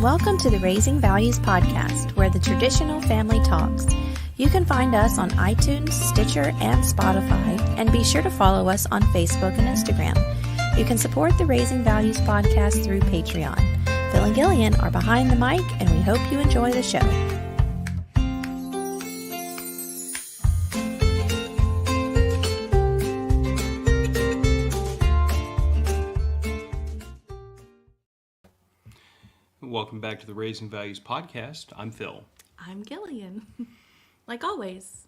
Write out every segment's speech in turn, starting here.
Welcome to the Raising Values podcast, where the traditional family talks. You can find us on iTunes, Stitcher, and Spotify, and be sure to follow us on Facebook and Instagram. You can support the Raising Values podcast through Patreon. Phil and Gillian are behind the mic, and we hope you enjoy the show. Welcome back to the Raising Values podcast. I'm Phil. I'm Gillian. Like always.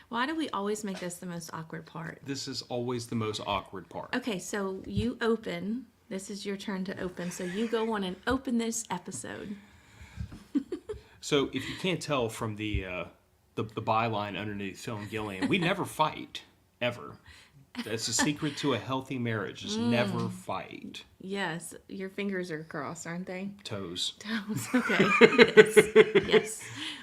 Why do we always make this the most awkward part? This is always the most awkward part. Okay, so you open. This is your turn to open. So you go on and open this episode. So if you can't tell from the byline underneath Phil and Gillian, we never fight, ever. That's the secret to a healthy marriage, is never fight. Yes, your fingers are crossed, aren't they? Toes. Toes, okay. Yes.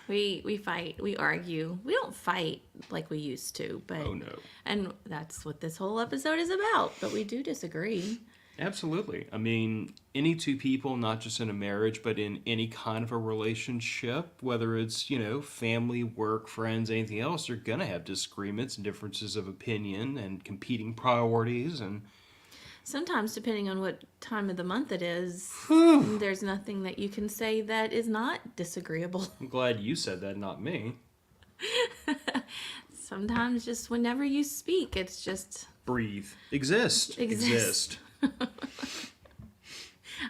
We fight, we argue. We don't fight like we used to, but Oh, no. And that's what this whole episode is about, but we do disagree. Absolutely. I mean, any two people, not just in a marriage, but in any kind of a relationship, whether it's, family, work, friends, anything else, they're going to have disagreements and differences of opinion and competing priorities. And sometimes, depending on what time of the month it is, there's nothing that you can say that is not disagreeable. I'm glad you said that, not me. Sometimes just whenever you speak, it's just... Breathe. Exist.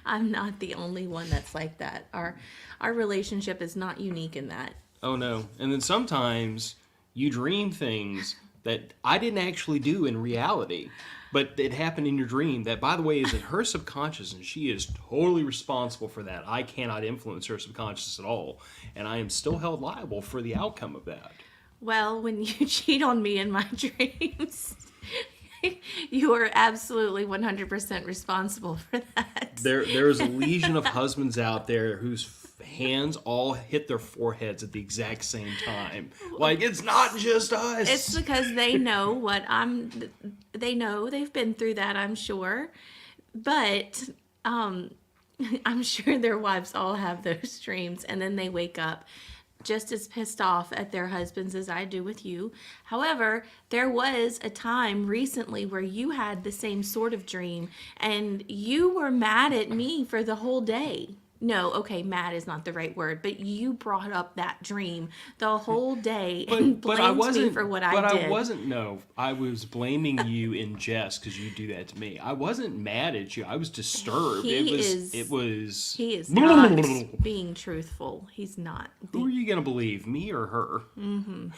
I'm not the only one that's like that. Our relationship is not unique in that. Oh, no. And then sometimes you dream things that I didn't actually do in reality, but it happened in your dream that, by the way, is in her subconscious, and she is totally responsible for that. I cannot influence her subconscious at all, and I am still held liable for the outcome of that. Well, when you cheat on me in my dreams... You are absolutely 100% responsible for that. There's a legion of husbands out there whose hands all hit their foreheads at the exact same time. Like, it's not just us. It's because they know they know they've been through that, I'm sure. But I'm sure their wives all have those dreams, and then they wake up just as pissed off at their husbands as I do with you. However, there was a time recently where you had the same sort of dream, and you were mad at me for the whole day. No, okay, mad is not the right word, but you brought up that dream the whole day and blamed me for what I did. I was blaming you in jest because you do that to me. I wasn't mad at you. I was disturbed. He is not being truthful. He's not. Who are you going to believe, me or her? Mm-hmm.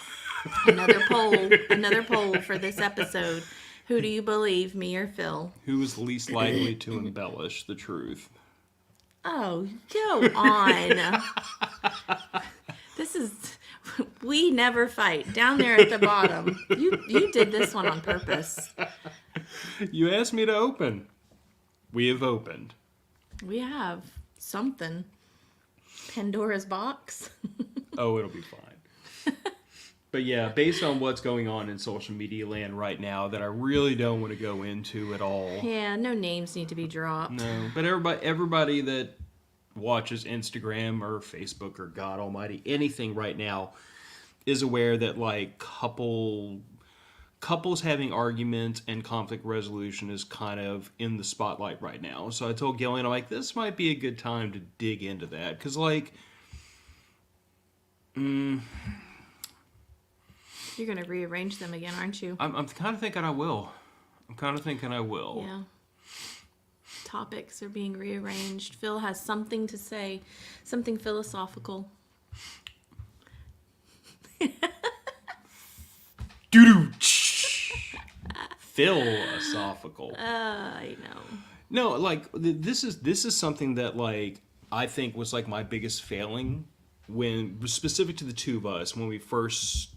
Another poll for this episode. Who do you believe, me or Phil? Who is least likely to embellish the truth? Oh, go on. We never fight. Down there at the bottom. You did this one on purpose. You asked me to open. We have opened. We have something. Pandora's box. Oh, it'll be fine. But yeah, based on what's going on in social media land right now that I really don't want to go into at all. Yeah, no names need to be dropped. No, but everybody that watches Instagram or Facebook or God Almighty, anything right now, is aware that like couples having arguments and conflict resolution is kind of in the spotlight right now. So I told Gillian, I'm like, this might be a good time to dig into that because like... You're going to rearrange them again, aren't you? I'm kind of thinking I will. Yeah. Topics are being rearranged. Phil has something to say. Something philosophical. Philosophical. I know. No, like, this is something that, like, I think was, like, my biggest failing when, specific to the two of us, when we first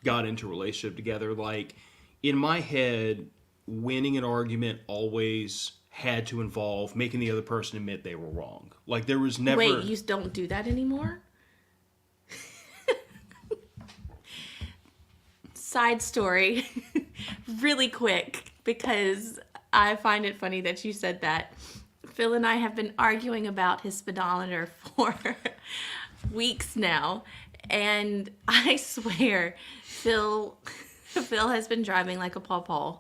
got into a relationship together. Like, in my head, winning an argument always had to involve making the other person admit they were wrong. Like, there was never... Wait, you don't do that anymore? Side story, really quick, because I find it funny that you said that. Phil and I have been arguing about his speedometer for weeks now, and I swear, Phil has been driving like a pawpaw,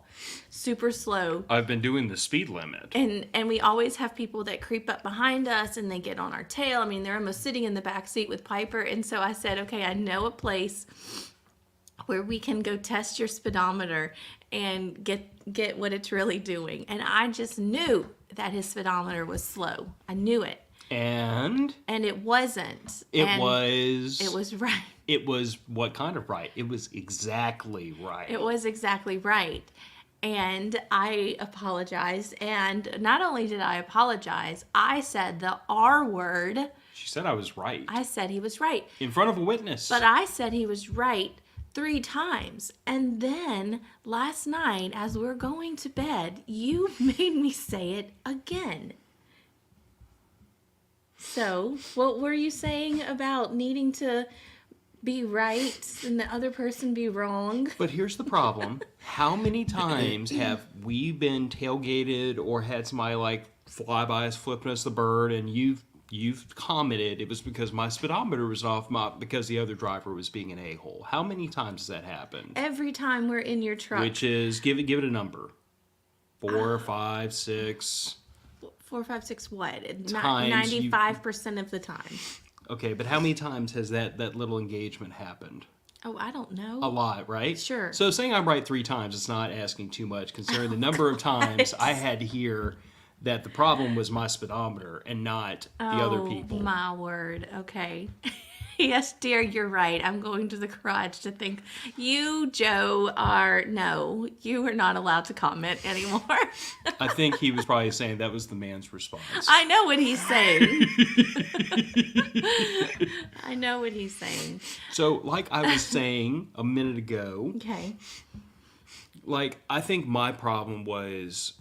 super slow. I've been doing the speed limit. And we always have people that creep up behind us and they get on our tail. I mean, they're almost sitting in the back seat with Piper. And so I said, okay, I know a place where we can go test your speedometer and get what it's really doing. And I just knew that his speedometer was slow. I knew it. And it wasn't. It was right. It was what kind of right? It was exactly right. It was exactly right. And I apologized. And not only did I apologize, I said the R word. She said I was right. I said he was right. In front of a witness. But I said he was right 3 times. And then last night, as we're going to bed, you made me say it again. So, what were you saying about needing to be right and the other person be wrong? But here's the problem. How many times have we been tailgated or had somebody like fly by us flipping us the bird and you've commented it was because my speedometer was off because the other driver was being an a-hole? How many times has that happened? Every time we're in your truck. Which is, give it a number. 4, 5, 6... 4, 5, 6 what? 95% of the time. Okay, but how many times has that little engagement happened? Oh, I don't know. A lot, right? Sure. So saying I'm right 3 times, it's not asking too much, considering the number of times I had to hear that the problem was my speedometer and not the other people. Oh, my word. Okay. Yes, dear, you're right. I'm going to the garage to think you, Joe, you are not allowed to comment anymore. I think he was probably saying that was the man's response. I know what he's saying. I know what he's saying. So, like I was saying a minute ago, okay. Like, I think my problem was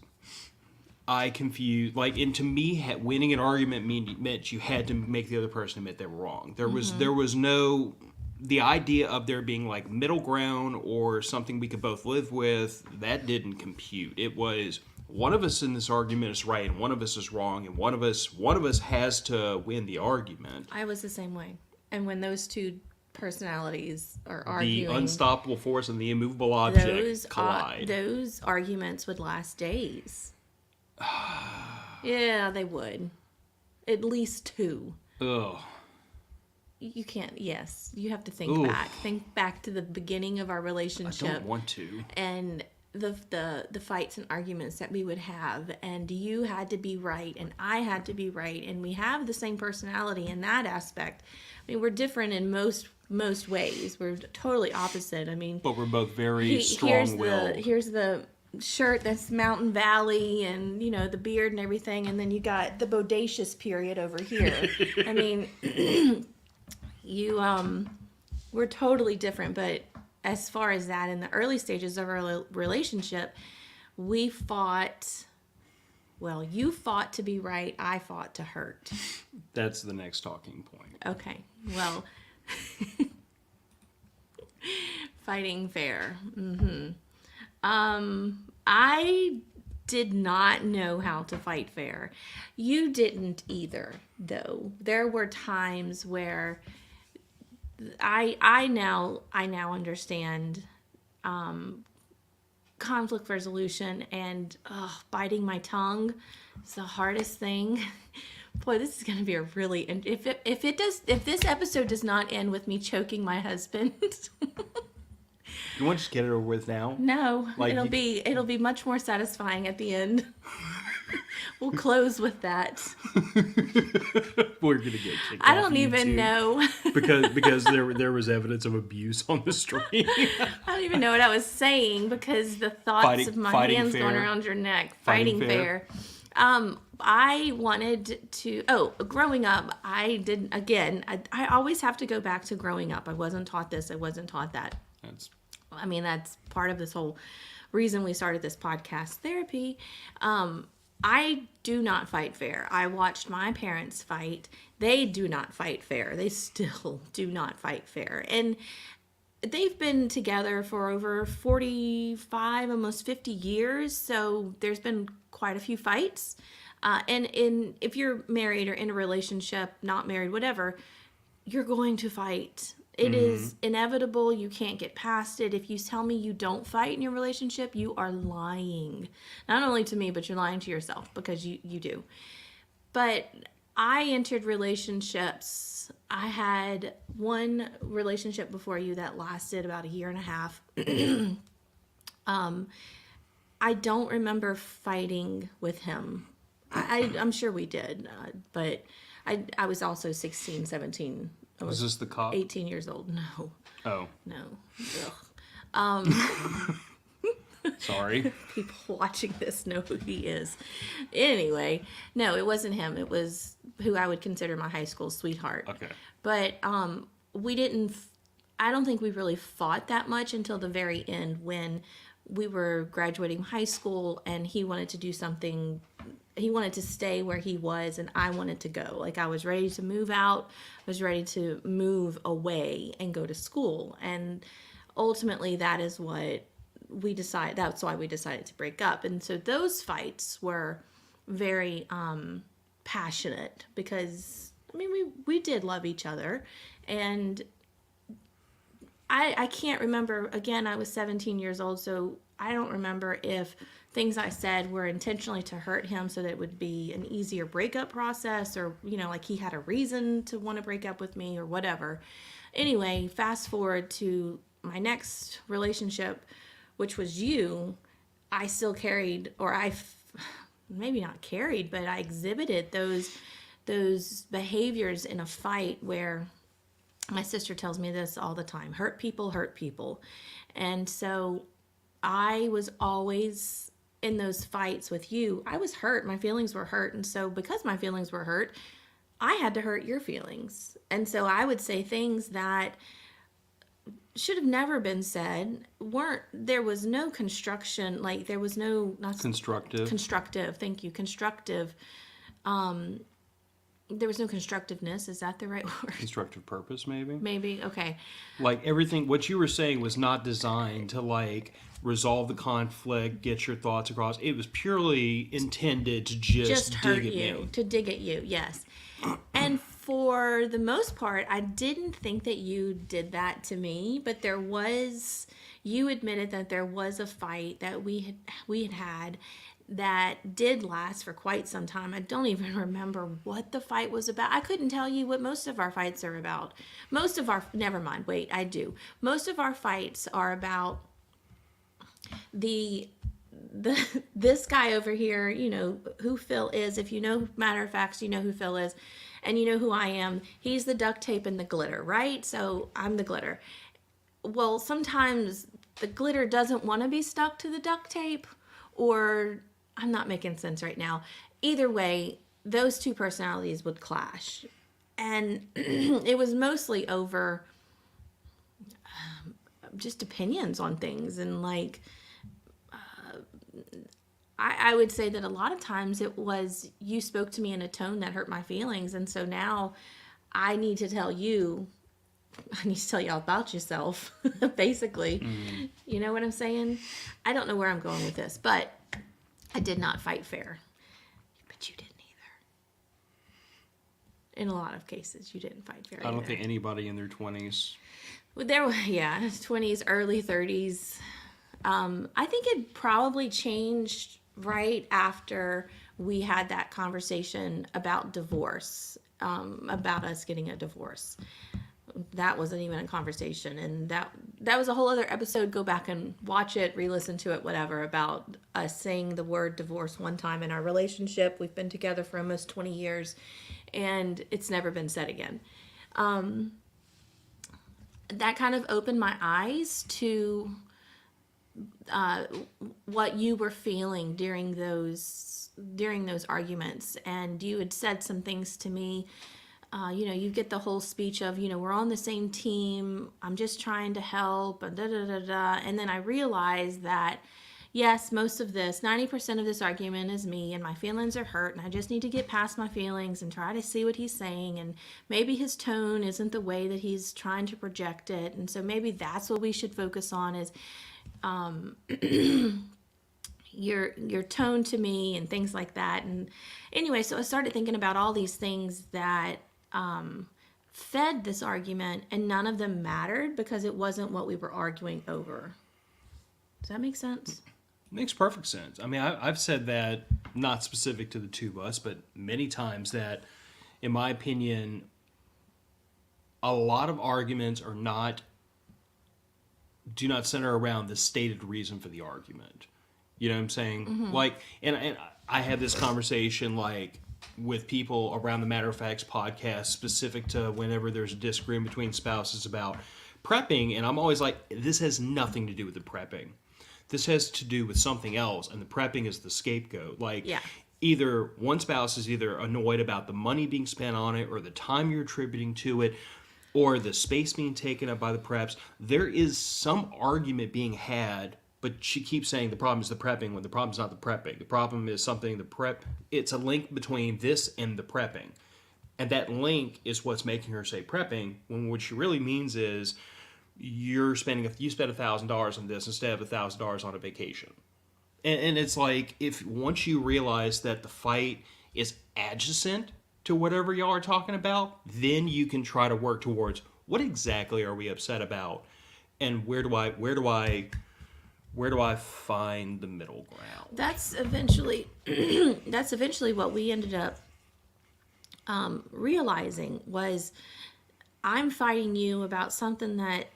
I confused, like, and to me, winning an argument meant you had to make the other person admit they were wrong. There was no, the idea of there being, like, middle ground or something we could both live with, that didn't compute. It was, one of us in this argument is right and one of us is wrong, and one of us has to win the argument. I was the same way. And when those two personalities are arguing, the unstoppable force and the immovable object collide. Those arguments would last days. Yeah, they would. At least 2. Ugh. You can't. Yes, you have to think back. Think back to the beginning of our relationship. I don't want to. And the fights and arguments that we would have, and you had to be right, and I had to be right, and we have the same personality in that aspect. I mean, we're different in most ways. We're totally opposite. I mean, but we're both very strong-willed. Here's the shirt that's Mountain Valley and, the beard and everything, and then you got the bodacious period over here. I mean, we're totally different, but as far as that, in the early stages of our relationship, we fought. Well, you fought to be right, I fought to hurt. That's the next talking point. Okay, well, fighting fair. I did not know how to fight fair. You didn't either, though. There were times where I now understand conflict resolution, and biting my tongue is the hardest thing. Boy, this is going to be a really, if this episode does not end with me choking my husband. You want to just get it over with now? No, it'll be much more satisfying at the end. We'll close with that. We're gonna get kicked I off don't even YouTube know because there was evidence of abuse on the stream. I don't even know what I was saying because the thoughts of my hands going around your neck. Fighting fair. I wanted to. Growing up, I didn't. Again, I always have to go back to growing up. I wasn't taught this. I wasn't taught that. That's part of this whole reason we started this podcast, therapy. I do not fight fair. I watched my parents fight. They do not fight fair. They still do not fight fair. And they've been together for over 45, almost 50 years. So there's been quite a few fights. And if you're married or in a relationship, not married, whatever, you're going to fight. It is inevitable. You can't get past it. If you tell me you don't fight in your relationship, you are lying. Not only to me, but you're lying to yourself, because you do. But I entered relationships. I had one relationship before you that lasted about a year and a half. I don't remember fighting with him. I'm sure we did, but I was also 16, 17. I Was this the cop? 18 years old. No, Oh, no. Ugh. sorry. People watching this know who he is. Anyway, no, it wasn't him. It was who I would consider my high school sweetheart. Okay. But we didn't. I don't think we really fought that much until the very end, when we were graduating high school and he wanted to do something. He wanted to stay where he was and I wanted to go. Like, I was ready to move out. I was ready to move away and go to school. And ultimately that is what we decided. That's why we decided to break up. And so those fights were very passionate, because I mean, we did love each other. And I can't remember, again, I was 17 years old, so I don't remember if things I said were intentionally to hurt him so that it would be an easier breakup process, or, like he had a reason to want to break up with me or whatever. Anyway, fast forward to my next relationship, which was you. I still carried, or maybe not carried, but I exhibited those behaviors in a fight where my sister tells me this all the time: hurt people hurt people. And so I was always in those fights with you. I was hurt. My feelings were hurt. And so because my feelings were hurt, I had to hurt your feelings. And so I would say things that should have never been said. There was no construction, like there was no, not constructive, thank you, constructive. There was no constructiveness. Is that the right word? Constructive purpose, maybe? Maybe, okay. Like, everything, what you were saying was not designed to, like, resolve the conflict, get your thoughts across. It was purely intended to just hurt dig at you, me. to dig at you, yes. And for the most part, I didn't think that you did that to me, but you admitted that there was a fight that we had that did last for quite some time. I don't even remember what the fight was about. I couldn't tell you what most of our fights are about. Never mind, wait, I do. Most of our fights are about this guy over here, who Phil is. If you know, matter of fact, you know who Phil is, and you know who I am. He's the duct tape and the glitter, right? So I'm the glitter. Well, sometimes the glitter doesn't want to be stuck to the duct tape, or I'm not making sense right now. Either way, those two personalities would clash. And it was mostly over just opinions on things. And like, I would say that a lot of times it was, you spoke to me in a tone that hurt my feelings. And so now I need to tell you about yourself, basically. Mm-hmm. You know what I'm saying? I don't know where I'm going with this, but I did not fight fair. But you didn't either. In a lot of cases, you didn't fight fair. I don't think anybody in their 20s. Well, 20s, early 30s. I think it probably changed right after we had that conversation about divorce, about us getting a divorce. That wasn't even a conversation, and that was a whole other episode. Go back and watch it, re-listen to it, whatever, about us saying the word divorce one time in our relationship. We've been together for almost 20 years, and it's never been said again. That kind of opened my eyes to what you were feeling during those arguments. And you had said some things to me. You get the whole speech of, we're on the same team. I'm just trying to help. And then I realized that yes, most of this, 90% of this argument is me and my feelings are hurt and I just need to get past my feelings and try to see what he's saying, and maybe his tone isn't the way that he's trying to project it, and so maybe that's what we should focus on is your tone to me and things like that. And anyway, so I started thinking about all these things that fed this argument, and none of them mattered because it wasn't what we were arguing over. Does that make sense? Makes perfect sense. I mean, I've said that, not specific to the two of us, but many times that, in my opinion, a lot of arguments do not center around the stated reason for the argument. You know what I'm saying? Mm-hmm. Like, and I had this conversation like with people around the Matter of Facts podcast, specific to whenever there's a disagreement between spouses about prepping, and I'm always like, this has nothing to do with the prepping. This has to do with something else, and the prepping is the scapegoat. Like, Yeah. either one spouse is either annoyed about the money being spent on it, or the time you're attributing to it, or the space being taken up by the preps. There is some argument being had, but she keeps saying the problem is the prepping when the problem is not the prepping. The problem is something, it's a link between this and the prepping. And that link is what's making her say prepping, when what she really means is you spent $1,000 on this instead of $1,000 on a vacation. And it's like, if once you realize that the fight is adjacent to whatever y'all are talking about, then you can try to work towards what exactly are we upset about, and where do I find the middle ground? That's eventually what we ended up realizing was, I'm fighting you about something that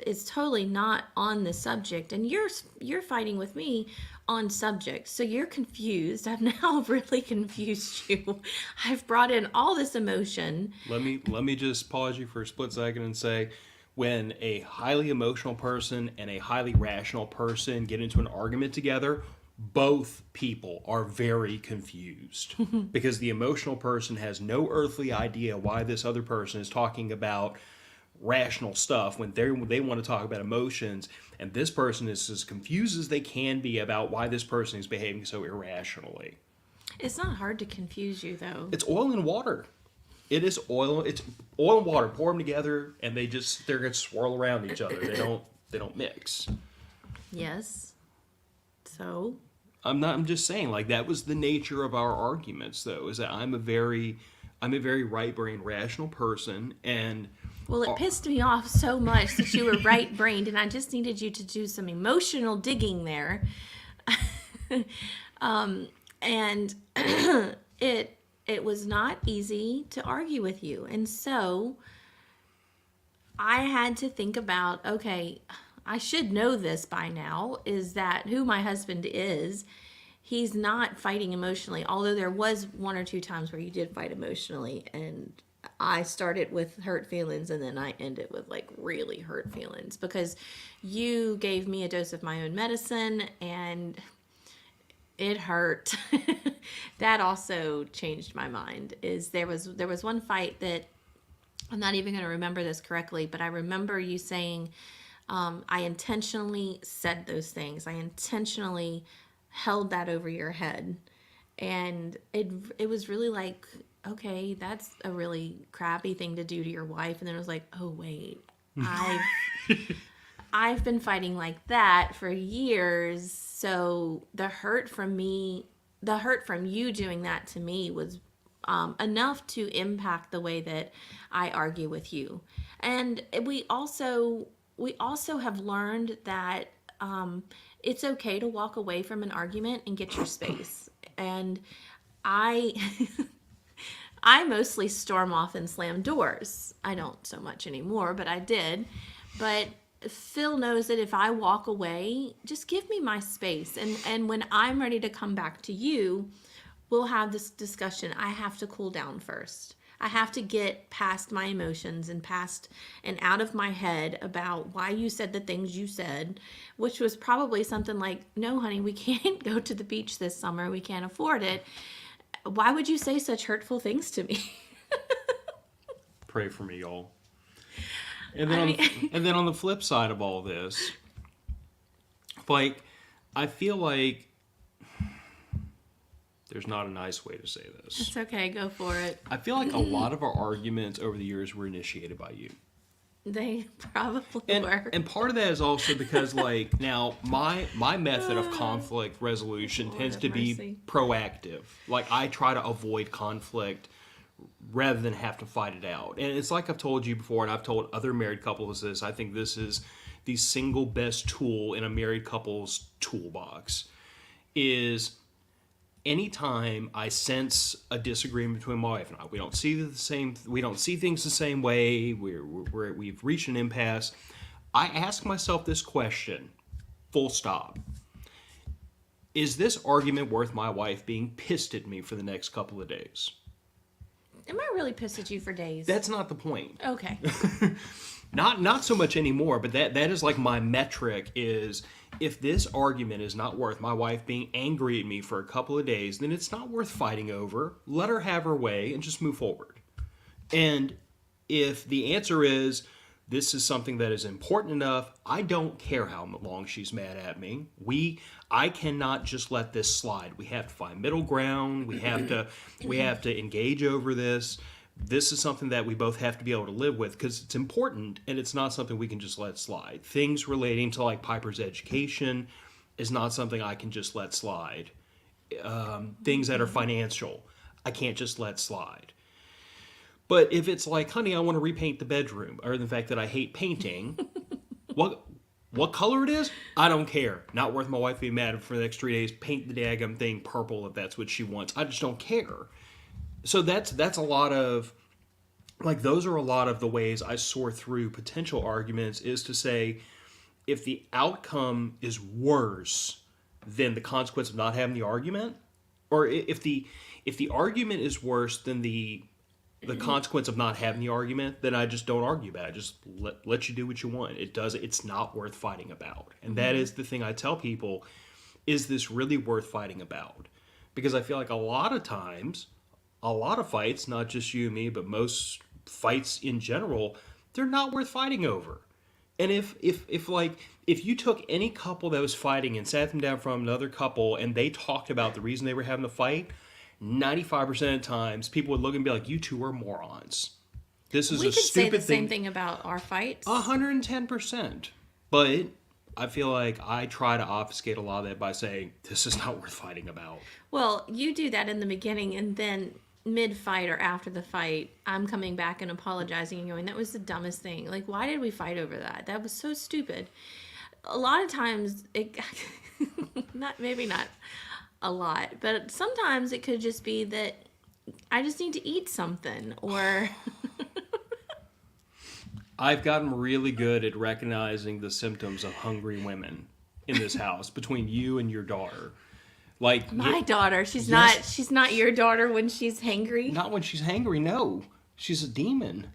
is totally not on the subject, and you're fighting with me on subject. So you're confused. I've now really confused you. I've brought in all this emotion. Let me just pause you for a split second and say, when a highly emotional person and a highly rational person get into an argument together, both people are very confused because the emotional person has no earthly idea why this other person is talking about rational stuff when they want to talk about emotions, and this person is as confused as they can be about why this person is behaving so irrationally. It's not hard to confuse you, though. It's oil and water. It's oil and water. Pour them together, and they're going to swirl around each other. They don't mix. Yes. So I'm just saying, like, that was the nature of our arguments, though, is that I'm a very right-brained, rational person, and well, it pissed me off so much that you were right-brained, and I just needed you to do some emotional digging there. And it was not easy to argue with you. And so I had to think about, okay, I should know this by now, is that who my husband is. He's not fighting emotionally, although there was one or two times where you did fight emotionally, and I started with hurt feelings and then I ended with like really hurt feelings because you gave me a dose of my own medicine and it hurt. That also changed my mind. There was one fight that, I'm not even going to remember this correctly, but I remember you saying, I intentionally said those things. I intentionally held that over your head. And it was really like, okay, that's a really crappy thing to do to your wife. And then it was like, oh wait, I've been fighting like that for years. So the hurt from you doing that to me was enough to impact the way that I argue with you. And we also have learned that it's okay to walk away from an argument and get your space. And I mostly storm off and slam doors. I don't so much anymore, but I did. But Phil knows that if I walk away, just give me my space. And when I'm ready to come back to you, we'll have this discussion. I have to cool down first. I have to get past my emotions and past and out of my head about why you said the things you said, which was probably something like, no, honey, we can't go to the beach this summer. We can't afford it. Why would you say such hurtful things to me? Pray for me, y'all. And then on the flip side of all this, like, I feel like there's not a nice way to say this. It's okay. Go for it. I feel like a lot of our arguments over the years were initiated by you. They probably were. And part of that is also because, like, now my method of conflict resolution Lord tends have to be mercy. proactive. Like, I try to avoid conflict rather than have to fight it out. And it's like I've told you before, and I've told other married couples this. I think this is the single best tool in a married couple's toolbox. Is anytime I sense a disagreement between my wife and I, we don't see things the same way, we've reached an impasse, I ask myself this question, full stop. Is this argument worth my wife being pissed at me for the next couple of days? Am I really pissed at you for days? That's not the point. Okay. Not so much anymore, but that is like my metric is if this argument is not worth my wife being angry at me for a couple of days, then it's not worth fighting over. Let her have her way and just move forward. And if the answer is this is something that is important enough, I don't care how long she's mad at me. I cannot just let this slide. We have to find middle ground. We have to engage over this. This is something that we both have to be able to live with because it's important and it's not something we can just let slide. Things relating to like Piper's education is not something I can just let slide. Things that are financial, I can't just let slide. But if it's like, honey, I want to repaint the bedroom, or the fact that I hate painting, what color it is, I don't care. Not worth my wife being mad for the next 3 days. Paint the daggum thing purple if that's what she wants. I just don't care. So that's a lot of, like, those are a lot of the ways I sort through potential arguments is to say, if the outcome is worse than the consequence of not having the argument, or if the argument is worse than the consequence of not having the argument, then I just don't argue about it. Just let you do what you want. It's not worth fighting about. And that is the thing I tell people, is this really worth fighting about? Because I feel like a lot of times, a lot of fights, not just you and me, but most fights in general, they're not worth fighting over. And if you took any couple that was fighting and sat them down from another couple and they talked about the reason they were having the fight, 95% of the times people would look and be like, you two are morons. This is We a could say stupid the same thing. thing about our fights. 110%. But I feel like I try to obfuscate a lot of that by saying, this is not worth fighting about. Well, you do that in the beginning, and then mid-fight or after the fight, I'm coming back and apologizing and going, that was the dumbest thing. Like, why did we fight over that? That was so stupid. A lot of times, maybe not a lot, but sometimes it could just be that I just need to eat something, or... I've gotten really good at recognizing the symptoms of hungry women in this house between you and your daughter. Like My daughter, she's Yes. not your daughter when she's hangry. not when she's hangry, no. She's a demon.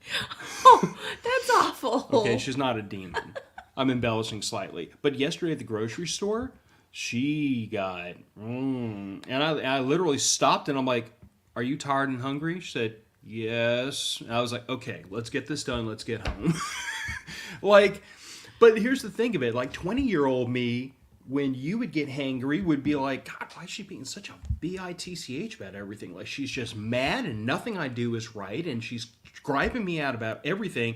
Oh, that's awful. Okay, she's not a demon. I'm embellishing slightly. But yesterday at the grocery store, she got, and I literally stopped and I'm like, are you tired and hungry? She said, yes. And I was like, okay, let's get this done. Let's get home. Like, but here's the thing of it. Like 20-year-old me, when you would get hangry, would be like, God, why is she being such a bitch about everything? Like, she's just mad and nothing I do is right. And she's griping me out about everything.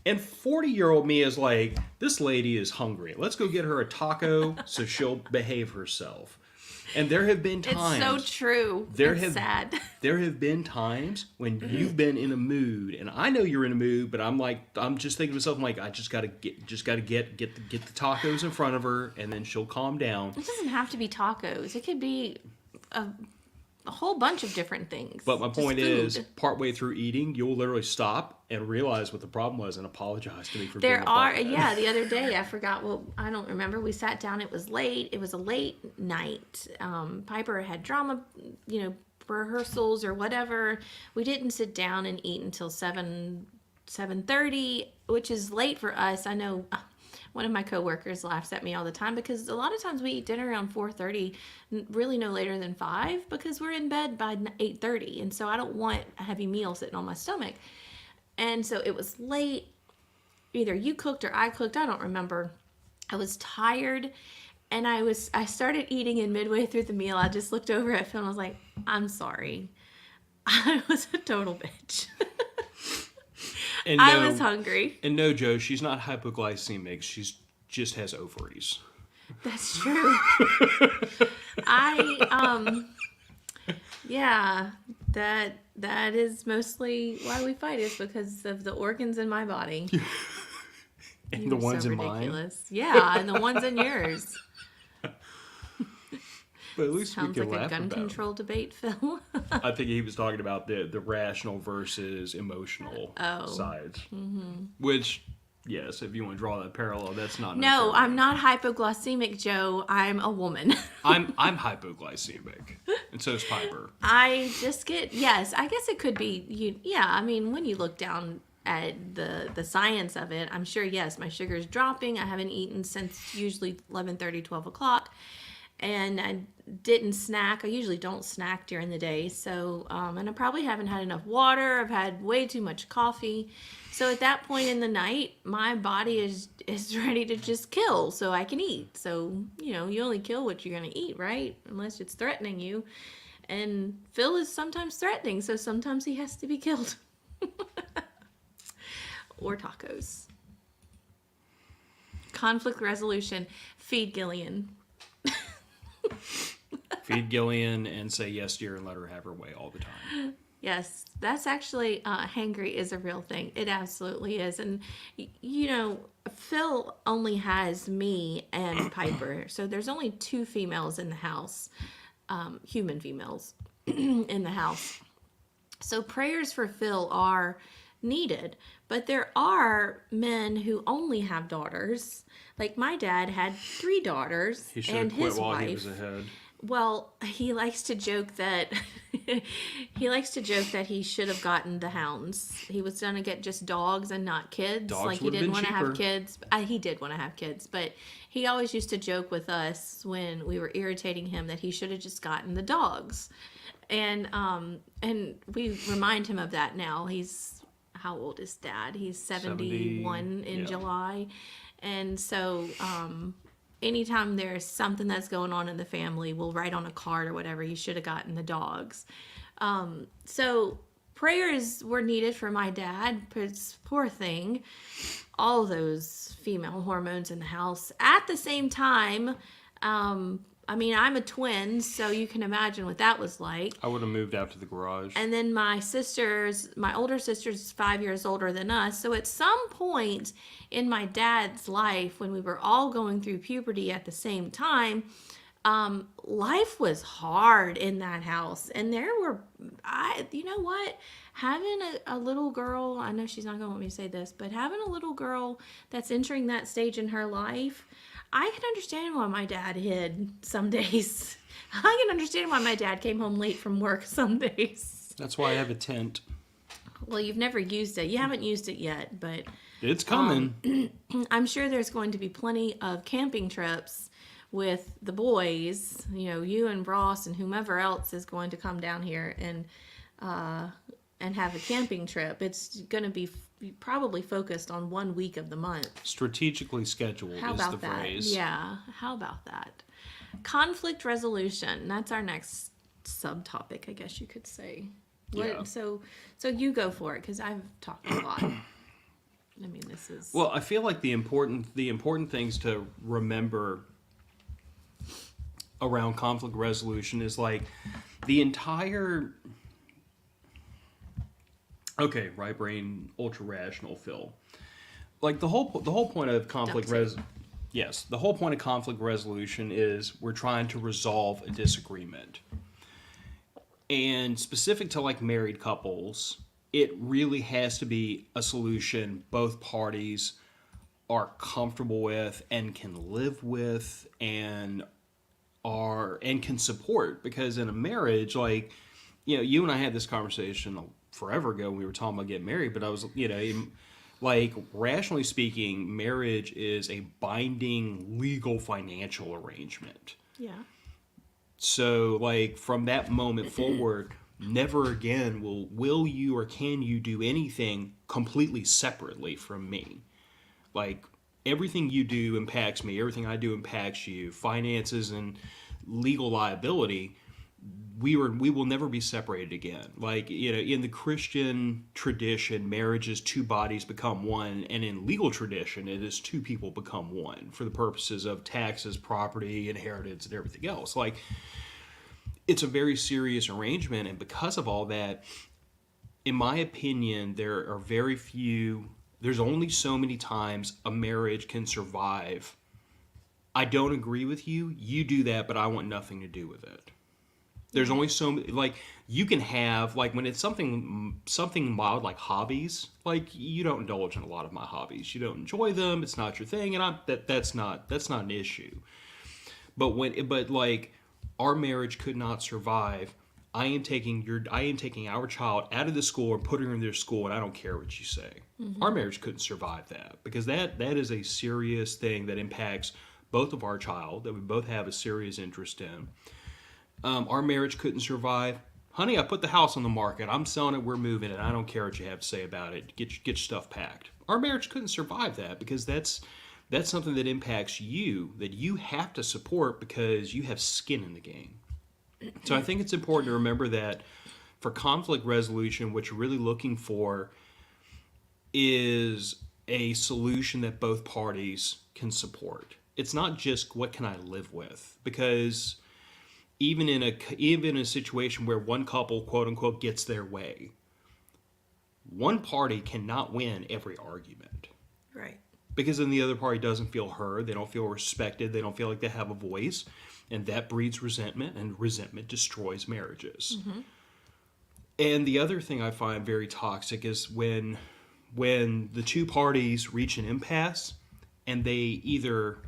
And 40-year-old me is like, this lady is hungry. Let's go get her a taco so she'll behave herself. And there have been times. It's so true. It's sad. There have been times when you've been in a mood, and I know you're in a mood, but I'm just thinking to myself, I'm like, I just gotta get the tacos in front of her, and then she'll calm down. It doesn't have to be tacos. It could be a whole bunch of different things. But my Just point food. is, partway through eating, you'll literally stop and realize what the problem was and apologize to me for being a butthead. Yeah, the other day, I forgot, I don't remember. We sat down, it was late. It was a late night. Piper had drama, rehearsals or whatever. We didn't sit down and eat until 7:30, which is late for us. I know one of my coworkers laughs at me all the time because a lot of times we eat dinner around 4:30, really no later than 5, because we're in bed by 8:30, and so I don't want a heavy meal sitting on my stomach. And so it was late. Either you cooked or I cooked. I don't remember. I was tired, And I started eating, and midway through the meal, I just looked over at Phil and I was like, I'm sorry. I was a total bitch. And I no, was hungry. and no, Joe, she's not hypoglycemic. She's just has ovaries. That's true. I yeah, that is mostly why we fight, is because of the organs in my body. And You the are ones so in mine. ridiculous. Yeah, and the ones in yours. But at least Sounds we can like a laugh gun about control debate, Phil. I think he was talking about the rational versus emotional Oh. sides. Mm-hmm. Which, yes, if you want to draw that parallel, that's not No, unfair. I'm not hypoglycemic, Joe. I'm a woman. I'm hypoglycemic, and so is Piper. I just get, yes, I guess it could be you. Yeah, I mean, when you look down at the science of it, I'm sure, yes, my sugar is dropping. I haven't eaten since usually 11:30, 12 o'clock. And I didn't snack. I usually don't snack during the day. So, and I probably haven't had enough water. I've had way too much coffee. So at that point in the night, my body is ready to just kill so I can eat. So, you know, you only kill what you're going to eat, right? Unless it's threatening you. And Phil is sometimes threatening, so sometimes he has to be killed. Or tacos. Conflict resolution. Feed Gillian. Feed Gillian and say yes, dear, and let her have her way all the time. Yes, that's actually, hangry is a real thing. It absolutely is. And, you know, Phil only has me and Piper. So there's only 2 females in the house, human females in the house. So prayers for Phil are needed. But there are men who only have daughters. Like my dad had 3 daughters He should and have quit his while wife. he was ahead. Well, he likes to joke that he should have gotten the hounds. He was going to get just dogs and not kids. Dogs like he would have didn't been want to have cheaper. kids. He did want to have kids, but he always used to joke with us when we were irritating him that he should have just gotten the dogs. And we remind him of that now. He's, how old is Dad? He's 71 in yeah. July. And so anytime there's something that's going on in the family, we'll write on a card or whatever, you should have gotten the dogs. So prayers were needed for my dad. Poor thing. All those female hormones in the house. At the same time, I mean, I'm a twin, so you can imagine what that was like. I would have moved out to the garage. And then my older sister's 5 years older than us. So at some point in my dad's life, when we were all going through puberty at the same time, life was hard in that house. And you know what? Having a little girl, I know she's not going to want me to say this, but having a little girl that's entering that stage in her life, I can understand why my dad hid some days. I can understand why my dad came home late from work some days. That's why I have a tent. Well, you've never used it. You haven't used it yet, but It's coming. I'm sure there's going to be plenty of camping trips with the boys. You know, you and Ross and whomever else is going to come down here and have a camping trip. It's going to be probably focused on 1 week of the month. Strategically scheduled How is about the that? phrase. Yeah, how about that? Conflict resolution. That's our next subtopic, I guess you could say. Yeah. So you go for it, because I've talked a lot. I mean, this is... Well, I feel like the important things to remember around conflict resolution is like the entire... Okay, right brain, ultra rational Phil. Like the whole point of conflict the whole point of conflict resolution is we're trying to resolve a disagreement. And specific to like married couples, it really has to be a solution both parties are comfortable with and can live with and can support, because in a marriage, like, you know, you and I had this conversation forever ago when we were talking about getting married, but I was, you know, like, rationally speaking, marriage is a binding legal financial arrangement. Yeah. So, like, from that moment forward, never again will you or can you do anything completely separately from me. Like, everything you do impacts me, everything I do impacts you, finances and legal liability, we will never be separated again. Like, in the Christian tradition, marriage is two bodies become one, and in legal tradition, it is two people become one for the purposes of taxes, property, inheritance, and everything else. Like, it's a very serious arrangement, and because of all that, in my opinion, there are very few. There's only so many times a marriage can survive. I don't agree with you. You do that, but I want nothing to do with it. There's only so many, like, you can have, like, when it's something mild like hobbies, like, you don't indulge in a lot of my hobbies. You don't enjoy them. It's not your thing, and that's not an issue. But like, our marriage could not survive. I am taking our child out of the school and putting her in their school, and I don't care what you say. Mm-hmm. Our marriage couldn't survive that, because that is a serious thing that impacts both of our child that we both have a serious interest in. Our marriage couldn't survive. Honey, I put the house on the market. I'm selling it. We're moving it. I don't care what you have to say about it. Get your stuff packed. Our marriage couldn't survive that, because that's something that impacts you, that you have to support because you have skin in the game. So I think it's important to remember that for conflict resolution, what you're really looking for is a solution that both parties can support. It's not just what can I live with, because even in a situation where one couple, quote unquote, gets their way, one party cannot win every argument. Right. Because then the other party doesn't feel heard, they don't feel respected, they don't feel like they have a voice, and that breeds resentment, and resentment destroys marriages. Mm-hmm. And the other thing I find very toxic is when the two parties reach an impasse, and they either,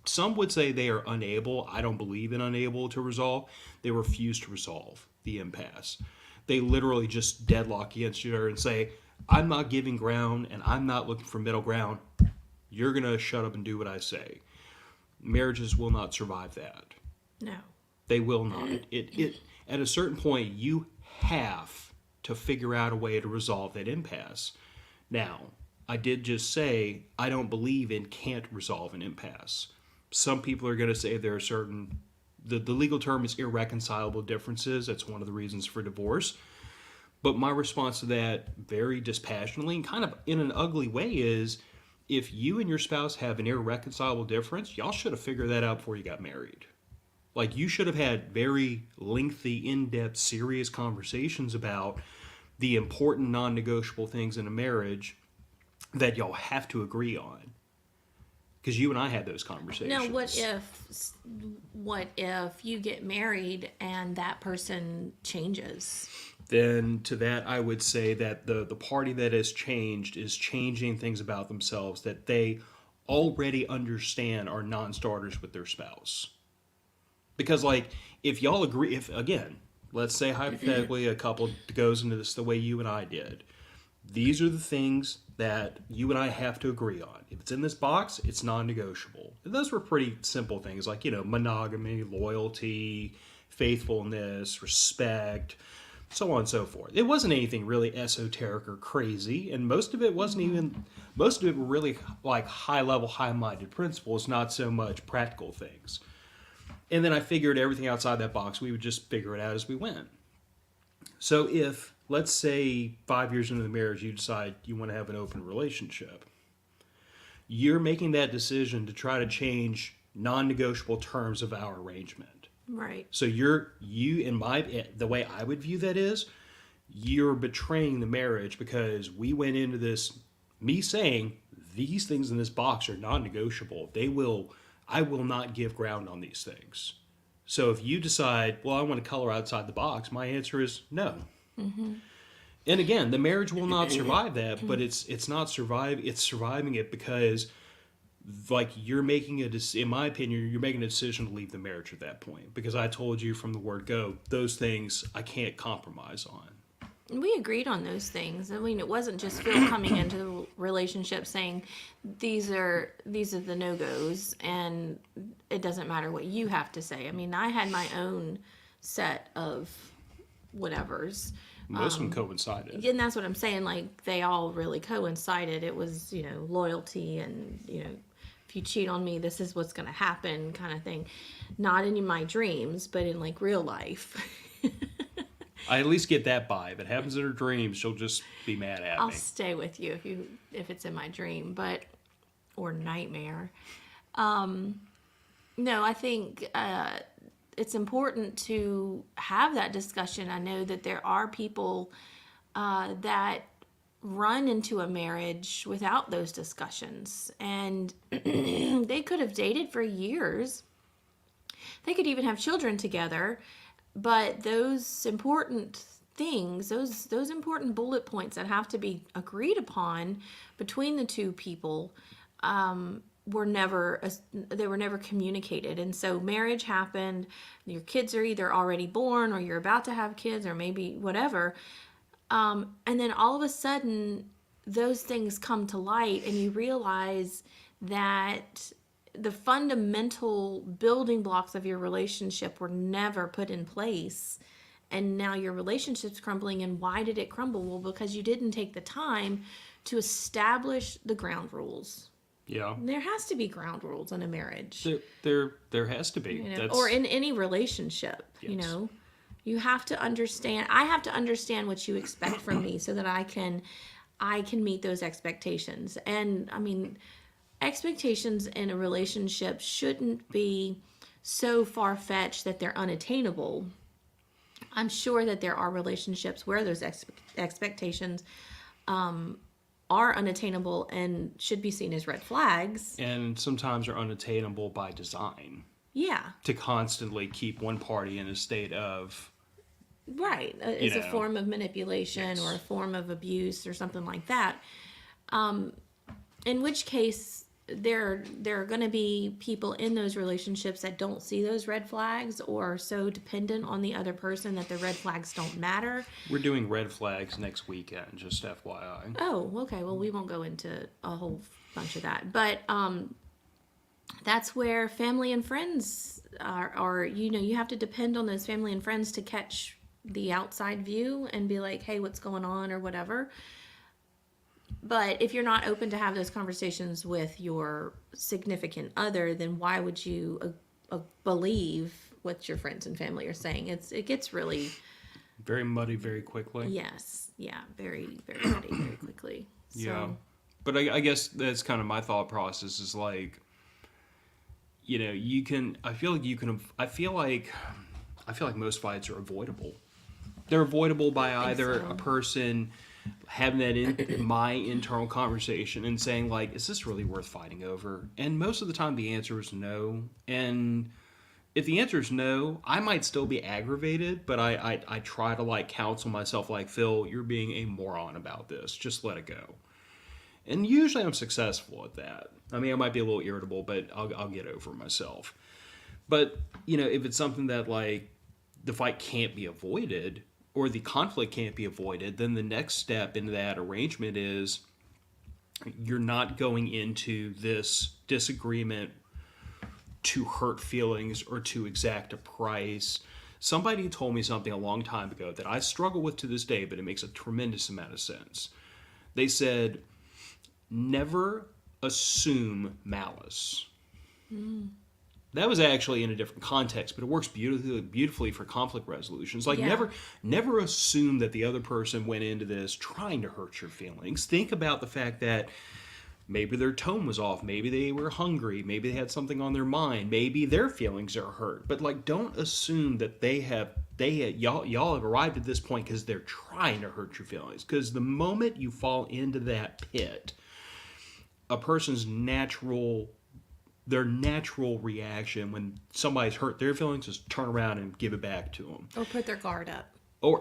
some would say they are unable, I don't believe in unable to resolve, they refuse to resolve the impasse. They literally just deadlock against each other and say, I'm not giving ground, and I'm not looking for middle ground. You're going to shut up and do what I say. Marriages will not survive that. No. They will not. It at a certain point, you have to figure out a way to resolve that impasse. Now, I did just say I don't believe in can't resolve an impasse. Some people are going to say there are certain, the legal term is irreconcilable differences. That's one of the reasons for divorce. But my response to that, very dispassionately and kind of in an ugly way, is if you and your spouse have an irreconcilable difference, y'all should have figured that out before you got married. Like, you should have had very lengthy, in-depth, serious conversations about the important non-negotiable things in a marriage that y'all have to agree on. Because you and I had those conversations. Now, what if you get married and that person changes? Then to that, I would say that the party that has changed is changing things about themselves that they already understand are non-starters with their spouse. Because, like, if y'all agree, again, let's say hypothetically a couple goes into this the way you and I did. These are the things that you and I have to agree on. If it's in this box, it's non-negotiable. And those were pretty simple things like, monogamy, loyalty, faithfulness, respect, so on and so forth. It wasn't anything really esoteric or crazy, and most of it were really like high-level, high-minded principles, not so much practical things. And then I figured everything outside that box, we would just figure it out as we went. So if, let's say, 5 years into the marriage, you decide you want to have an open relationship, you're making that decision to try to change non-negotiable terms of our arrangement. Right. So the way I would view that is, you're betraying the marriage because we went into this, me saying, these things in this box are non-negotiable. I will not give ground on these things. So if you decide, well, I want to color outside the box, my answer is no. Mm-hmm. And again, the marriage will not survive that, but it's not surviving it because, like, you're making in my opinion, you're making a decision to leave the marriage at that point. Because I told you from the word go, those things I can't compromise on. We agreed on those things. I mean, it wasn't just Phil coming into the relationship saying, these are the no-goes, and it doesn't matter what you have to say. I mean, I had my own set of whatevers. Most of them coincided. And that's what I'm saying. Like, they all really coincided. It was, loyalty and, if you cheat on me, this is what's going to happen kind of thing. Not in my dreams, but in like real life. I at least get that vibe. If it happens in her dreams, she'll just be mad at I'll me. stay with you if it's in my dream, or nightmare. No, I think it's important to have that discussion. I know that there are people that run into a marriage without those discussions, and they could have dated for years. They could even have children together, but those important things, those important bullet points that have to be agreed upon between the two people, were never communicated. And so marriage happened, your kids are either already born or you're about to have kids or maybe whatever, and then all of a sudden those things come to light and you realize that the fundamental building blocks of your relationship were never put in place, and now your relationship's crumbling. And why did it crumble? Well, because you didn't take the time to establish the ground rules. Yeah. There has to be ground rules in a marriage. There has to be. Or in any relationship, Yes. You have to understand. I have to understand what you expect from me so that I can meet those expectations. And I mean, expectations in a relationship shouldn't be so far-fetched that they're unattainable. I'm sure that there are relationships where those expectations are unattainable and should be seen as red flags. And sometimes are unattainable by design. Yeah. To constantly keep one party in a state of... Right. It's a form of manipulation, Yes. or a form of abuse or something like that. In which case, there are going to be people in those relationships that don't see those red flags, or are so dependent on the other person that the red flags don't matter. We're doing red flags next weekend, just FYI. Oh, okay. Well, we won't go into a whole bunch of that. But that's where family and friends are, you have to depend on those family and friends to catch the outside view and be like, hey, what's going on, or whatever. But if you're not open to have those conversations with your significant other, then why would you believe what your friends and family are saying? It gets really... Very muddy very quickly. Yes. Yeah. Very, very muddy very quickly. So, Yeah. But I guess that's kind of my thought process is like, I feel like most fights are avoidable. They're avoidable by either so. a person having that my internal conversation and saying like, is this really worth fighting over? And most of the time the answer is no. And if the answer is no, I might still be aggravated, but I try to like counsel myself like, Phil, you're being a moron about this. Just let it go. And usually I'm successful at that. I mean, I might be a little irritable, but I'll get over myself. But, if it's something that like the fight can't be avoided or the conflict can't be avoided, then the next step in that arrangement is you're not going into this disagreement to hurt feelings or to exact a price. Somebody told me something a long time ago that I struggle with to this day, but it makes a tremendous amount of sense. They said, never assume malice. That was actually in a different context, but it works beautifully for conflict resolutions. Like, never assume that the other person went into this trying to hurt your feelings. Think about the fact that maybe their tone was off. Maybe they were hungry. Maybe they had something on their mind. Maybe their feelings are hurt. But like, don't assume that y'all have arrived at this point because they're trying to hurt your feelings. Because the moment you fall into that pit, a person's natural reaction when somebody's hurt their feelings is turn around and give it back to them. or put their guard up.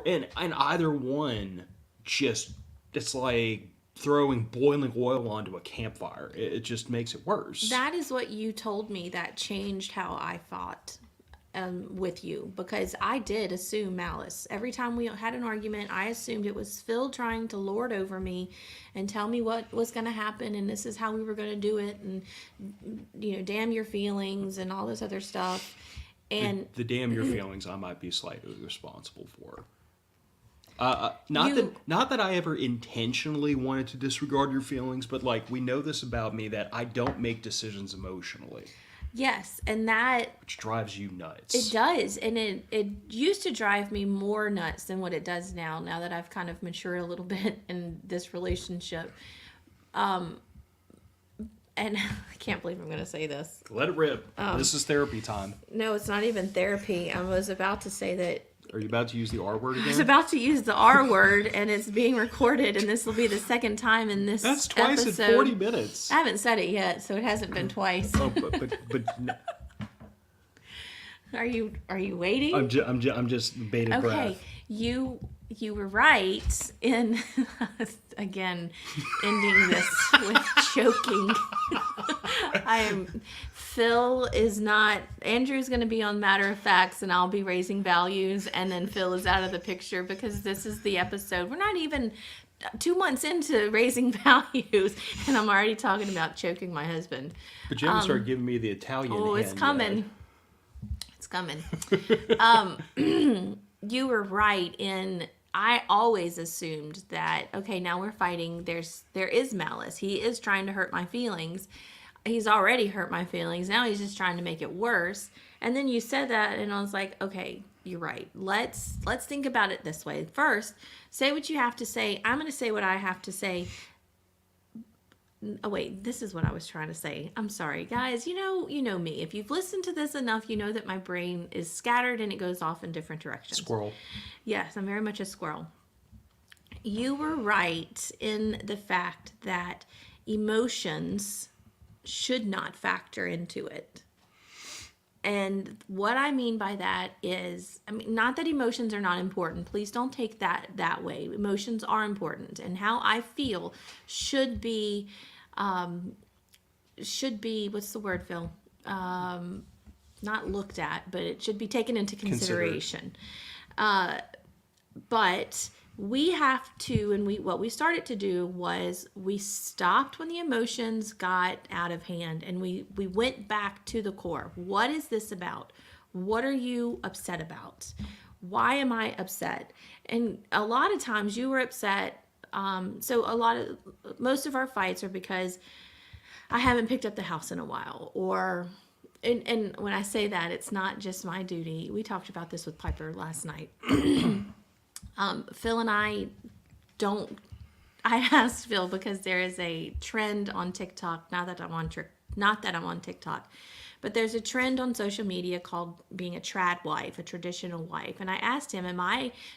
And either one, it's like throwing boiling oil onto a campfire. It just makes it worse. That is what you told me that changed how I thought with you, because I did assume malice. Every time we had an argument, I assumed it was Phil trying to lord over me and tell me what was going to happen, and this is how we were going to do it, and damn your feelings and all this other stuff. And the damn your feelings I might be slightly responsible for. Not that I ever intentionally wanted to disregard your feelings, but like we know this about me that I don't make decisions emotionally, Yes, and that which drives you it nuts. does, and it used to drive me more nuts than what it does now. Now that I've kind of matured a little bit in this relationship, and I can't believe I'm going to say this. Let it rip. This is therapy time. No, it's not even therapy. I was about to say that Are you about to use the R word I was again? about to use the R word, and it's being recorded, and this will be the second time in this That's twice episode. in 40 minutes. I haven't said it yet, so it hasn't been twice. Oh, but no, Are you waiting? I'm just bated Okay, breath. you were right in again ending this with choking. Phil is not. Andrew's going to be on matter of facts, and I'll be raising values, and then Phil is out of the picture because this is the episode. We're not even 2 months into raising values, and I'm already talking about choking my husband. But you haven't started giving me the Italian Oh, it's hand coming. yet. It's coming. You were right in. I always assumed that okay, now we're fighting. There is malice. He is trying to hurt my feelings. He's already hurt my feelings. Now he's just trying to make it worse. And then you said that, and I was like, okay, you're right. Let's think about it this way. First, say what you have to say. I'm going to say what I have to say. Oh wait, this is what I was trying to say. I'm sorry, guys. You know me. If you've listened to this enough, you know that my brain is scattered and it goes off in different directions. Squirrel. Yes, I'm very much a squirrel. You were right in the fact that emotions should not factor into it. And what I mean by that is, not that emotions are not important. Please don't take that way. Emotions are important, and how I feel should be, what's the word, Phil? Not looked at, but it should be taken into consideration. But we have to, and what we started to do was we stopped when the emotions got out of hand, and we went back to the core. What is this about? What are you upset about? Why am I upset? And a lot of times you were upset. So most of our fights are because I haven't picked up the house in a while, or and when I say that, it's not just my duty. We talked about this with Piper last night. Phil and I asked Phil because there is a trend on TikTok, not that I'm on TikTok, but there's a trend on social media called being a trad wife, a traditional wife. And I asked him,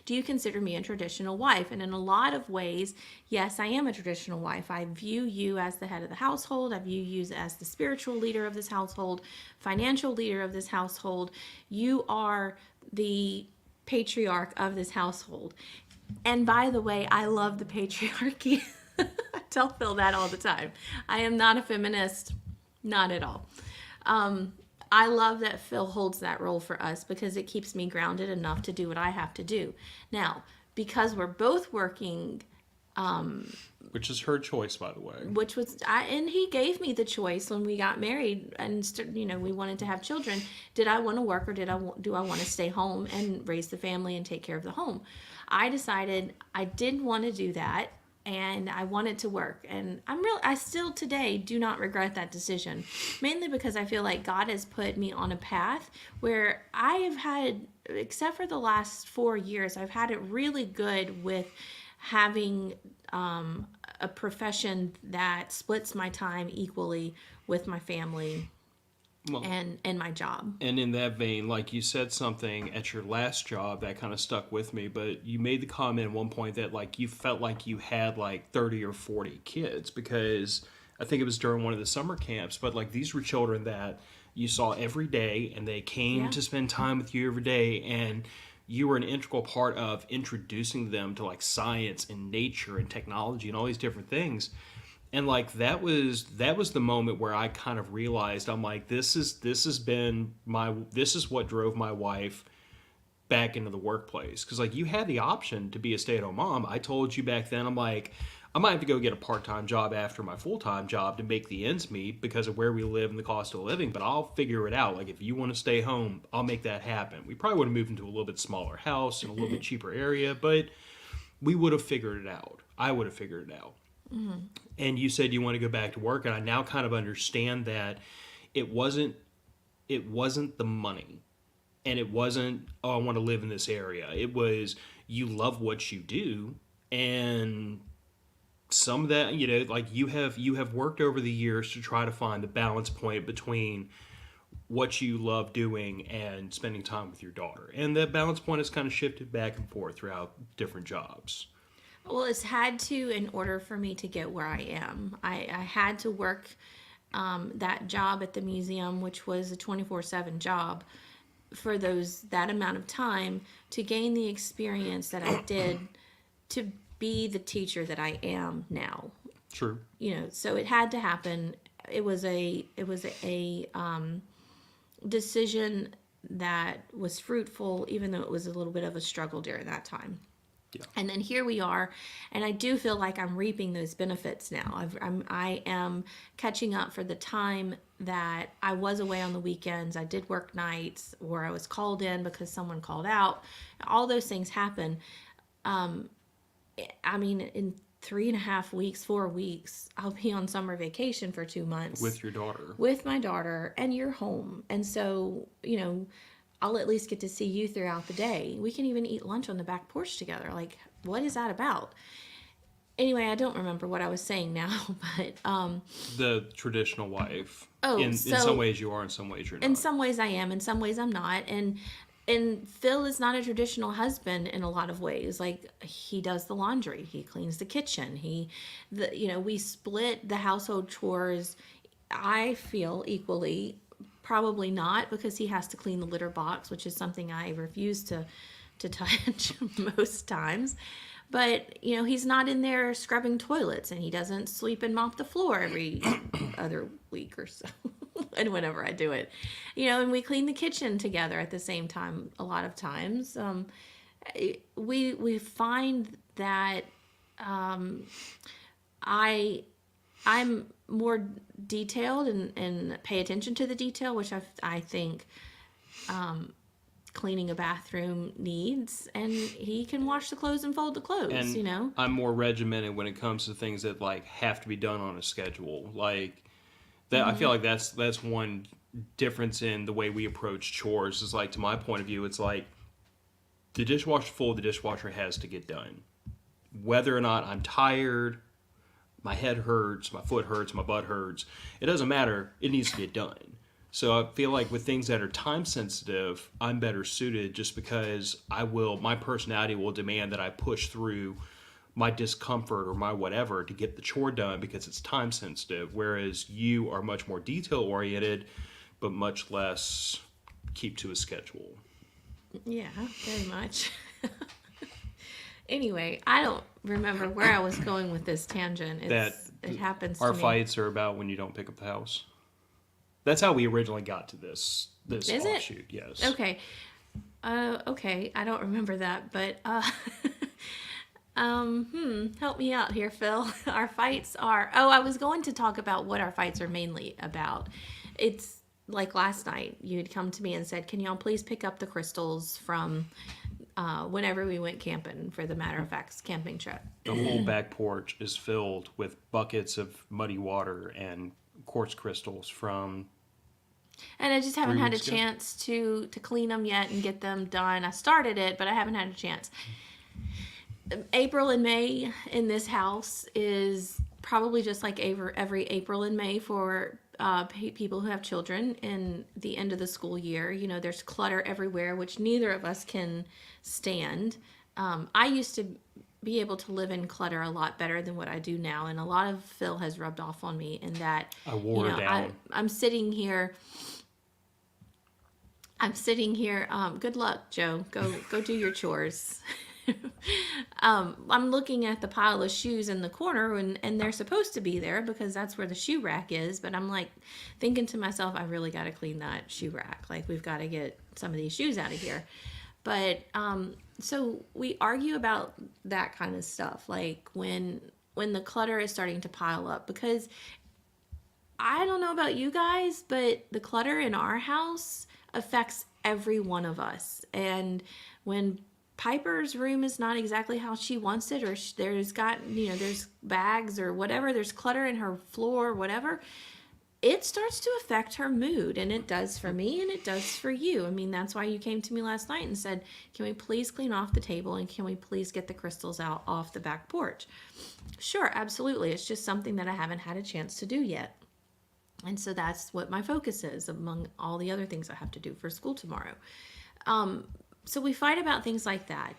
do you consider me a traditional wife? And in a lot of ways, yes, I am a traditional wife. I view you as the head of the household. I view you as the spiritual leader of this household, financial leader of this household. You are the patriarch of this household. And by the way, I love the patriarchy. I tell Phil that all the time. I am not a feminist, not at all. I love that Phil holds that role for us because it keeps me grounded enough to do what I have to do. Now, because we're both working, Which is her choice, by the way. and he gave me the choice when we got married and we wanted to have children. Did I want to work, or do I want to stay home and raise the family and take care of the home? I decided I didn't want to do that, and I wanted to work. And I still today do not regret that decision, mainly because I feel like God has put me on a path where I have had, except for the last 4 years, I've had it really good with having a profession that splits my time equally with my family and my job. And in that vein, like you said something at your last job that kind of stuck with me, but you made the comment at one point that like you felt like you had like 30 or 40 kids, because I think it was during one of the summer camps, but like these were children that you saw every day, and they came to spend time with you every day, and you were an integral part of introducing them to like science and nature and technology and all these different things. And like that was the moment where I kind of realized, I'm like, this is what drove my wife back into the workplace. Because like you had the option to be a stay-at-home mom. I told you back then, I'm like, I might have to go get a part-time job after my full-time job to make the ends meet because of where we live and the cost of living, but I'll figure it out. Like if you want to stay home, I'll make that happen. We probably would have moved into a little bit smaller house in a little bit cheaper area, but we would have figured it out. I would have figured it out. And you said you want to go back to work, and I now kind of understand that it wasn't the money, and it wasn't, oh, I want to live in this area. It was, you love what you do, and some of that, like you have worked over the years to try to find the balance point between what you love doing and spending time with your daughter. And that balance point has kind of shifted back and forth throughout different jobs. Well, it's had to in order for me to get where I am. I had to work that job at the museum, which was a 24/7 job, for that amount of time to gain the experience that I did to be the teacher that I am now. True. So it had to happen. It was a decision that was fruitful, even though it was a little bit of a struggle during that time. Yeah. And then here we are, and I do feel like I'm reaping those benefits now. I am catching up for the time that I was away on the weekends. I did work nights, or I was called in because someone called out. All those things happen. I mean, in 3.5 weeks, 4 weeks, I'll be on summer vacation for 2 months With your daughter. with my daughter, and you're home. And so, I'll at least get to see you throughout the day. We can even eat lunch on the back porch together. Like, what is that about? Anyway, I don't remember what I was saying now, but The traditional wife. Oh, in some ways you are, in some ways you're not. in some ways I am, in some ways I'm not. And Phil is not a traditional husband in a lot of ways. Like, he does the laundry, he cleans the kitchen, we split the household chores. I feel equally. Probably not, because he has to clean the litter box, which is something I refuse to touch most times. But, he's not in there scrubbing toilets, and he doesn't sweep and mop the floor every other week or so. And whenever I do it, and we clean the kitchen together at the same time a lot of times. We find that I'm more detailed and pay attention to the detail, which I think cleaning a bathroom needs, and he can wash the clothes and fold the clothes, and I'm more regimented when it comes to things that like have to be done on a schedule. Like that, I feel like that's one difference in the way we approach chores. Is like, to my point of view, it's like the dishwasher full, the dishwasher has to get done. Whether or not I'm tired, my head hurts, my foot hurts, my butt hurts, it doesn't matter. It needs to get done. So I feel like with things that are time sensitive, I'm better suited, just because my personality will demand that I push through my discomfort or my whatever to get the chore done because it's time sensitive. Whereas you are much more detail oriented, but much less keep to a schedule. Yeah, very much. Anyway, I don't remember where I was going with this tangent. It happens to Our me. fights are about when you don't pick up the house. That's how we originally got to this Is offshoot. it? Yes. Okay. Okay. I don't remember that, but help me out here, Phil. Our fights are. Oh, I was going to talk about what our fights are mainly about. It's like last night. You had come to me and said, "Can y'all please pick up the crystals from whenever we went camping for the Matter of Facts camping trip?" The whole back porch is filled with buckets of muddy water and quartz crystals from. And I just haven't had a weeks ago? chance to clean them yet and get them done. I started it, but I haven't had a chance. April and May in this house is probably just like every April and May for people who have children in the end of the school year. There's clutter everywhere, which neither of us can stand. I used to be able to live in clutter a lot better than what I do now, and a lot of Phil has rubbed off on me in that I wore her down. I'm sitting here. Good luck, Joe. Go do your chores. I'm looking at the pile of shoes in the corner, and they're supposed to be there because that's where the shoe rack is. But I'm like thinking to myself, I really got to clean that shoe rack. Like, we've got to get some of these shoes out of here. But so we argue about that kind of stuff, like when the clutter is starting to pile up, because I don't know about you guys, but the clutter in our house affects every one of us. And when Piper's room is not exactly how she wants it, or there's got, there's bags or whatever, there's clutter in her floor, whatever, it starts to affect her mood. And it does for me, and it does for you. I mean, that's why you came to me last night and said, can we please clean off the table, and can we please get the crystals out off the back porch? Sure, absolutely. It's just something that I haven't had a chance to do yet. And so that's what my focus is among all the other things I have to do for school tomorrow. So we fight about things like that.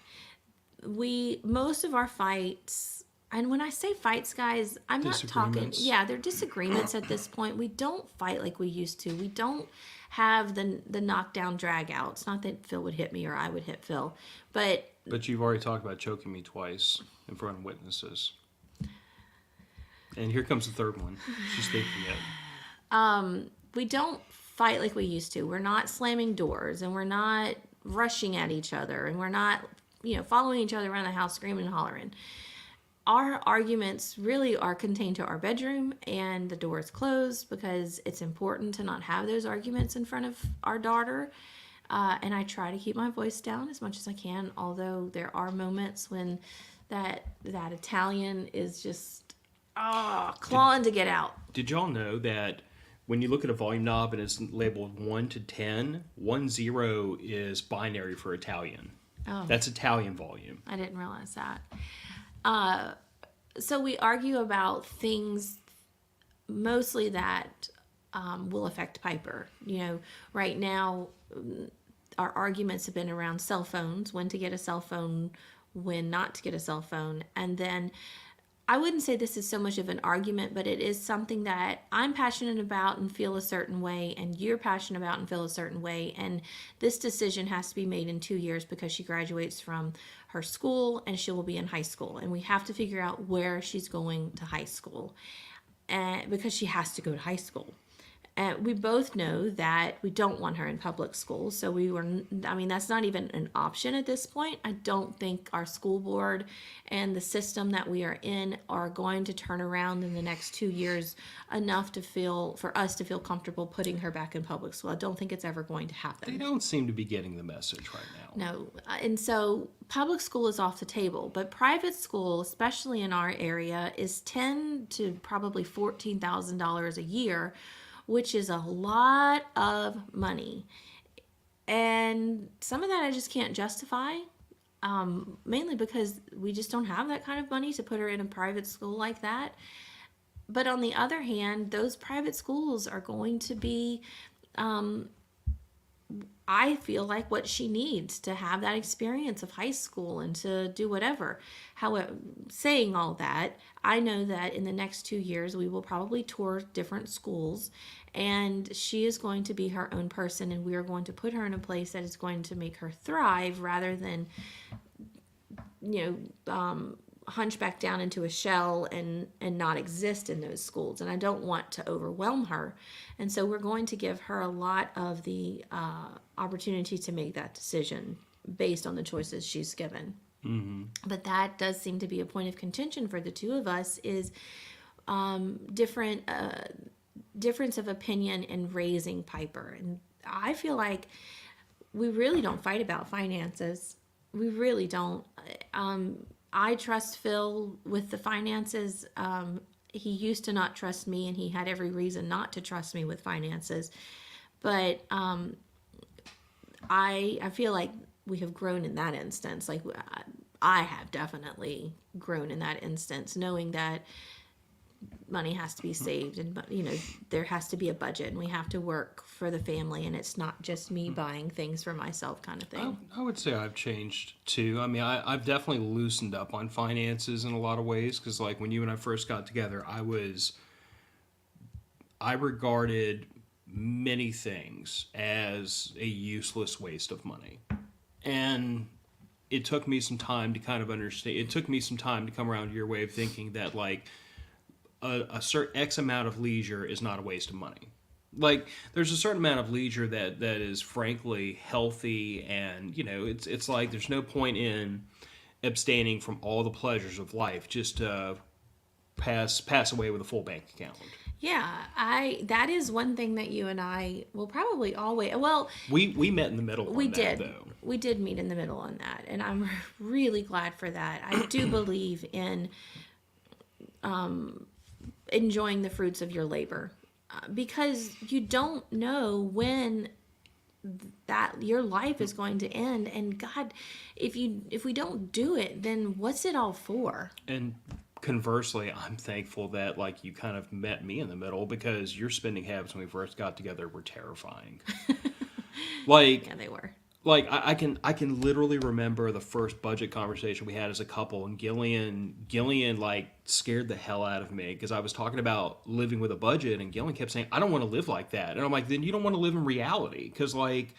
Most of our fights, and when I say fights, guys, I'm not talking, they're disagreements at this point. We don't fight like we used to. We don't have the knockdown drag outs. Not that Phil would hit me or I would hit Phil, but you've already talked about choking me twice in front of witnesses. And here comes the third one. She's thinking it. We don't fight like we used to. We're not slamming doors, and we're not rushing at each other, and we're not, following each other around the house screaming and hollering. Our arguments really are contained to our bedroom, and the door is closed, because it's important to not have those arguments in front of our daughter. And I try to keep my voice down as much as I can, although there are moments when that Italian is just clawing to get out. Did y'all know that when you look at a volume knob and it's labeled 1 to 10, 10 is binary for Italian. Oh. That's Italian volume. I didn't realize that. So we argue about things mostly that will affect Piper. Right now, our arguments have been around cell phones, when to get a cell phone, when not to get a cell phone. And then I wouldn't say this is so much of an argument, but it is something that I'm passionate about and feel a certain way, and you're passionate about and feel a certain way. And this decision has to be made in 2 years, because she graduates from her school and she will be in high school. And we have to figure out where she's going to high school, because she has to go to high school. And we both know that we don't want her in public school. So that's not even an option at this point. I don't think our school board and the system that we are in are going to turn around in the next 2 years enough for us to feel comfortable putting her back in public school. I don't think it's ever going to happen. They don't seem to be getting the message right now. No. And so public school is off the table, but private school, especially in our area, is $10,000 to probably $14,000 a year, which is a lot of money. And some of that I just can't justify, mainly because we just don't have that kind of money to put her in a private school like that. But on the other hand, those private schools are going to be, I feel like, what she needs to have that experience of high school and to do whatever. However, saying all that, I know that in the next 2 years we will probably tour different schools, and she is going to be her own person, and we are going to put her in a place that is going to make her thrive, rather than hunchback down into a shell and not exist in those schools. And I don't want to overwhelm her. And so we're going to give her a lot of the opportunity to make that decision based on the choices she's given. Mm-hmm. But that does seem to be a point of contention for the two of us, is difference of opinion in raising Piper. And I feel like we really don't fight about finances. We really don't. I trust Phil with the finances. He used to not trust me, and he had every reason not to trust me with finances. But I feel like we have grown in that instance. Like, I have definitely grown in that instance, knowing that money has to be saved, and there has to be a budget, and we have to work for the family, and it's not just me buying things for myself kind of thing. I would say I've changed too. I mean, I've definitely loosened up on finances in a lot of ways, because like when you and I first got together, I regarded many things as a useless waste of money. And it took me some time to kind of understand. It took me some time to come around to your way of thinking that like a certain X amount of leisure is not a waste of money. Like, there's a certain amount of leisure that is frankly healthy, and it's like there's no point in abstaining from all the pleasures of life just to pass away with a full bank account. Yeah, that is one thing that you and I will probably always, well, We met in the middle we on that, did. though. We did meet in the middle on that, and I'm really glad for that. I do believe in enjoying the fruits of your labor, because you don't know when that your life is going to end, and God, if we don't do it, then what's it all for? And conversely, I'm thankful that like you kind of met me in the middle because your spending habits when we first got together were terrifying. Like Yeah, they were. I can literally remember the first budget conversation we had as a couple, and Gillian like scared the hell out of me because I was talking about living with a budget, and Gillian kept saying I don't want to live like that, and I'm like, then you don't want to live in reality because like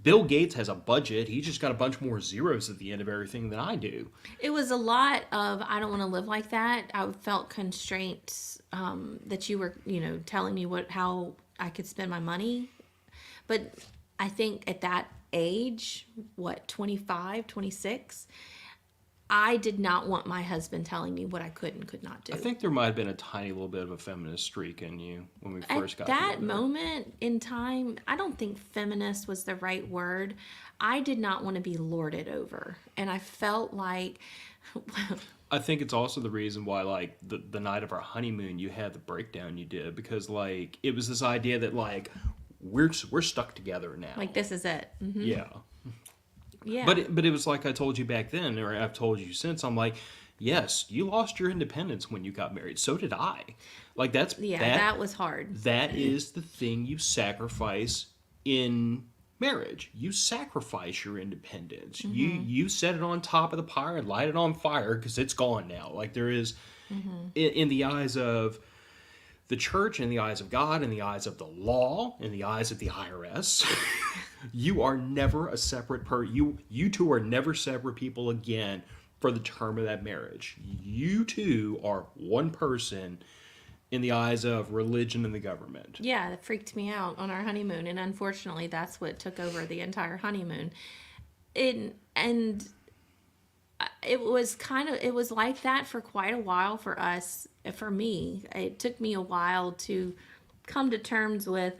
Bill Gates has a budget, he just got a bunch more zeros at the end of everything than I do. It was a lot of I don't want to live like that. I felt constraints, that you were, telling me how I could spend my money. But I think at that age, what, 25, 26, I did not want my husband telling me what I could and could not do. I think there might have been a tiny little bit of a feminist streak in you when we first At got that together. moment in time, I don't think feminist was the right word. I did not want to be lorded over. And I felt like, I think it's also the reason why, like, the night of our honeymoon, you had the breakdown you did because, like, it was this idea that, like, we're stuck together now. like, this is it. Mhm. Yeah. Yeah. But it was like I told you back then, or I've told you since. I'm like, yes, you lost your independence when you got married. So did I. Like yeah, that was hard. that is the thing you sacrifice in marriage. You sacrifice your independence. You set it on top of the pyre and light it on fire because it's gone now. Like there is in the eyes of the church, in the eyes of God, in the eyes of the law, in the eyes of the IRS, you are never a separate you two are never separate people again for the term of that marriage. You two are one person in the eyes of religion and the government. Yeah, that freaked me out on our honeymoon, and unfortunately, that's what took over the entire honeymoon. And it was like that for quite a while for us. For me, it took me a while to come to terms with.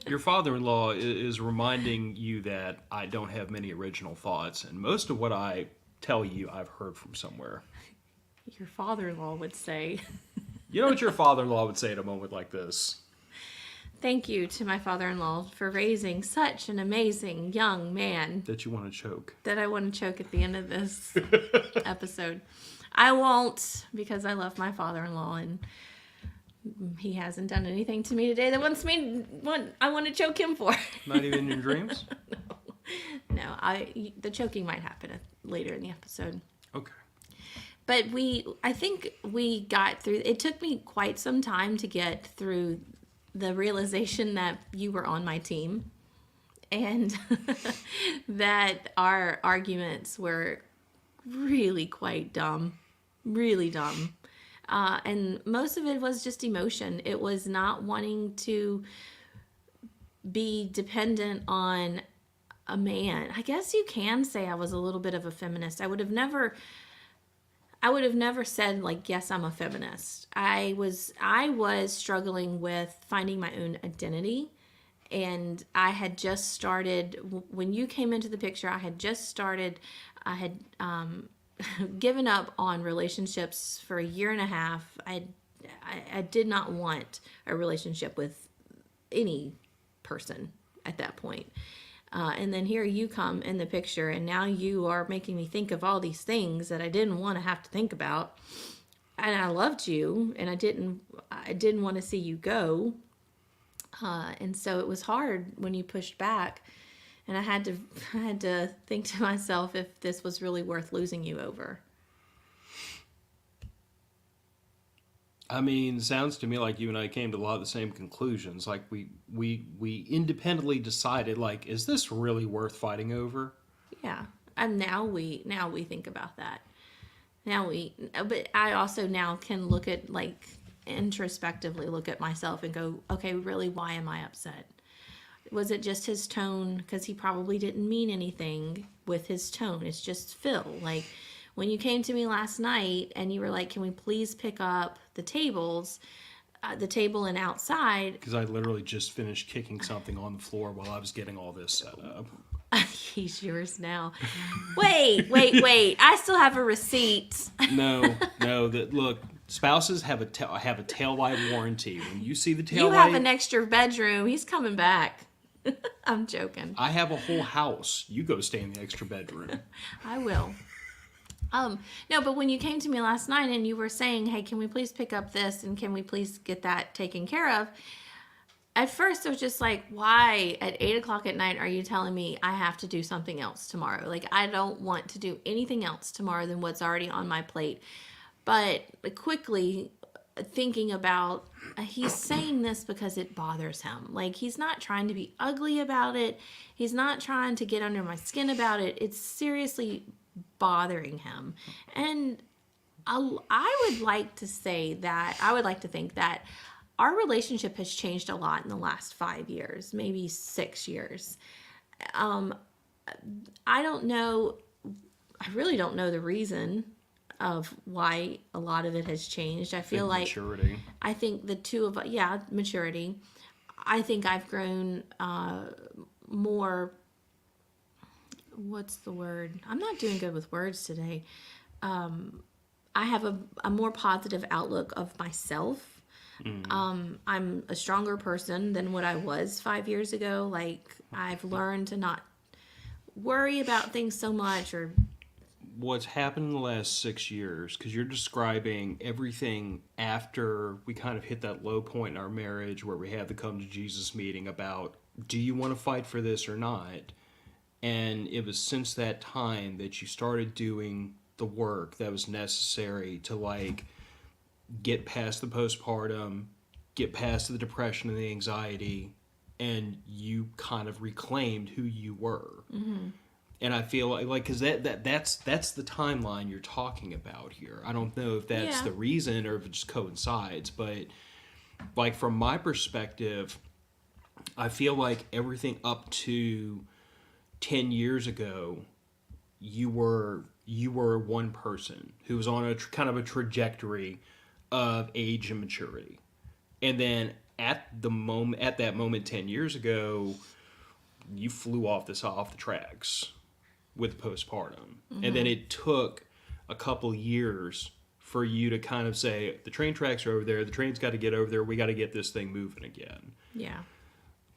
Your father-in-law is reminding you that I don't have many original thoughts, and most of what I tell you I've heard from somewhere. Your father-in-law would say. You know what your father-in-law would say at a moment like this? Thank you to my father-in-law for raising such an amazing young man That you want to choke. that I want to choke at the end of this episode. I won't, because I love my father-in-law, and he hasn't done anything to me today that I want to choke him for. Not even in your dreams? No, the choking might happen later in the episode. Okay. But I think we got through. It took me quite some time to get through the realization that you were on my team, and that our arguments were really quite dumb, really dumb. And most of it was just emotion. It was not wanting to be dependent on a man. I guess you can say I was a little bit of a feminist. I would have never said like, yes, I'm a feminist. I was struggling with finding my own identity, and I had just started when you came into the picture. I had given up on relationships for a year and a half. I did not want a relationship with any person at that point. And then here you come in the picture, and now you are making me think of all these things that I didn't want to have to think about. And I loved you, and I didn't want to see you go. And so it was hard when you pushed back, and I had to think to myself if this was really worth losing you over. I mean, sounds to me like you and I came to a lot of the same conclusions. Like we independently decided, like, is this really worth fighting over? Yeah. And now we think about that. But I also now can look at, like, introspectively look at myself and go, okay, really, why am I upset? Was it just his tone? Because he probably didn't mean anything with his tone. It's just Phil. Like, When you came to me last night and you were like, can we please pick up the tables, the table and outside? Because I literally just finished kicking something on the floor while I was getting all this set up. He's yours now. Wait. I still have a receipt. No. Look, spouses have a tail light warranty. When you see the tail You light, have an extra bedroom. He's coming back. I'm joking. I have a whole house. You go stay in the extra bedroom. I will. No, but when you came to me last night and you were saying, hey, can we please pick up this and can we please get that taken care of? At first, I was just like, why at 8 o'clock at night are you telling me I have to do something else tomorrow? Like, I don't want to do anything else tomorrow than what's already on my plate. But quickly thinking about, he's saying this because it bothers him. Like, he's not trying to be ugly about it. He's not trying to get under my skin about it. It's seriously bothering him. And I would like to say that, I would like to think that our relationship has changed a lot in the last 5 years, maybe 6 years. I don't know, I really don't know the reason of why a lot of it has changed. I feel like maturity. I think the two of us, yeah, maturity. I think I've grown more, what's the word? I'm not doing good with words today. I have a more positive outlook of myself. I'm a stronger person than what I was 5 years ago. Like, I've learned to not worry about things so much. Or what's happened in the last 6 years, because you're describing everything after we kind of hit that low point in our marriage where we had the come to Jesus meeting about, do you want to fight for this or not? And it was since that time that you started doing the work that was necessary to, like, get past the postpartum, get past the depression and the anxiety, and you kind of reclaimed who you were. Mm-hmm. And I feel like because that's the timeline you're talking about here. I don't know if that's the reason or if it just coincides, but like from my perspective, I feel like everything up to 10 years ago, you were one person who was on a kind of a trajectory of age and maturity. And then at that moment 10 years ago, you flew off the tracks with postpartum. Mm-hmm. And then it took a couple years for you to kind of say, the train tracks are over there, the train's got to get over there, we got to get this thing moving again. Yeah.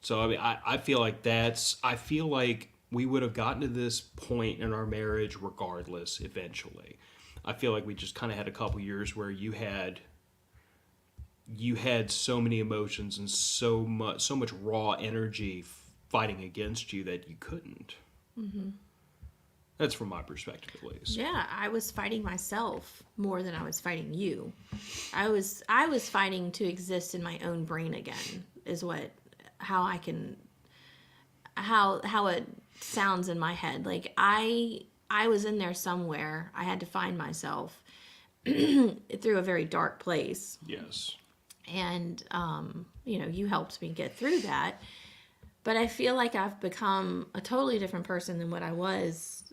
So I mean, I feel like we would have gotten to this point in our marriage regardless eventually. I feel like we just kind of had a couple years where you had so many emotions and so much raw energy fighting against you that you couldn't. Mm-hmm. That's from my perspective, at least. Yeah, I was fighting myself more than I was fighting you. I was fighting to exist in my own brain again. Is how it sounds in my head. Like I was in there somewhere. I had to find myself through a very dark place. Yes. And you helped me get through that. But I feel like I've become a totally different person than what I was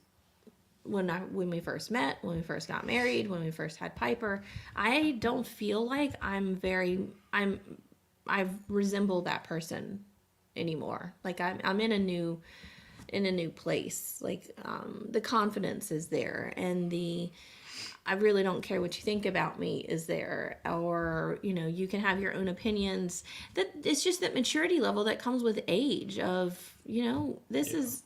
when we first met, when we first got married, when we first had Piper. I don't feel like I've resembled that person anymore. Like I'm in a new place. Like the confidence is there, and I really don't care what you think about me is there, or you can have your own opinions. That it's just that maturity level that comes with age of is.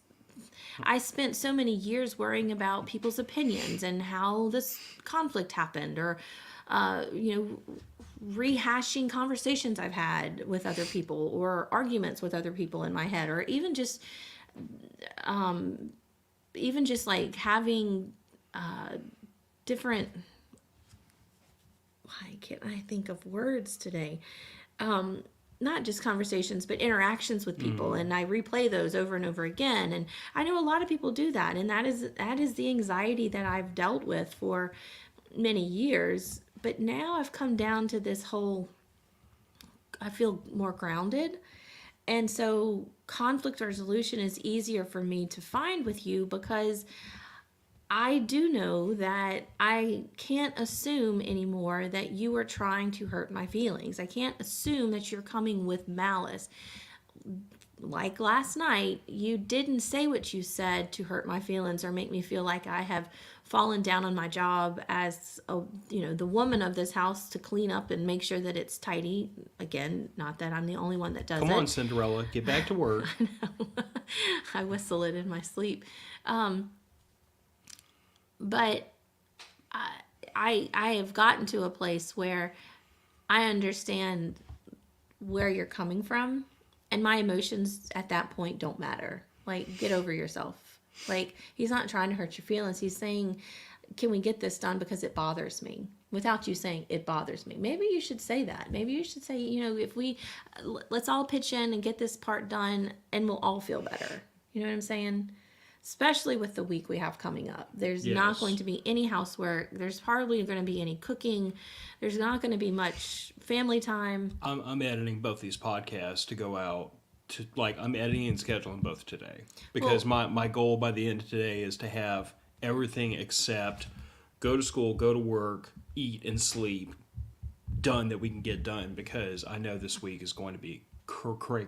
I spent so many years worrying about people's opinions and how this conflict happened, or rehashing conversations I've had with other people, or arguments with other people in my head, or even just like having different. Why can't I think of words today? Not just conversations, but interactions with people. And I replay those over and over again. And I know a lot of people do that. And that is the anxiety that I've dealt with for many years. But now I've come down to this whole, I feel more grounded. And so conflict resolution is easier for me to find with you because I do know that I can't assume anymore that you are trying to hurt my feelings. I can't assume that you're coming with malice. Like last night, you didn't say what you said to hurt my feelings or make me feel like I have fallen down on my job as the woman of this house to clean up and make sure that it's tidy. Again, not that I'm the only one that does Come it. on, Cinderella, get back to work. I whistle it in my sleep. But I have gotten to a place where I understand where you're coming from, and my emotions at that point don't matter. Like, get over yourself. Like, he's not trying to hurt your feelings. He's saying, can we get this done because it bothers me? Without you saying it bothers me. Maybe you should say that. Maybe you should say, if let's all pitch in and get this part done and we'll all feel better. You know what I'm saying? Especially with the week we have coming up. There's not Yes. going to be any housework. There's hardly going to be any cooking. There's not going to be much family time. I'm editing both these podcasts to go out to I'm editing and scheduling both today because my goal by the end of today is to have everything except go to school, go to work, eat and sleep done that we can get done because I know this week is going to be cray.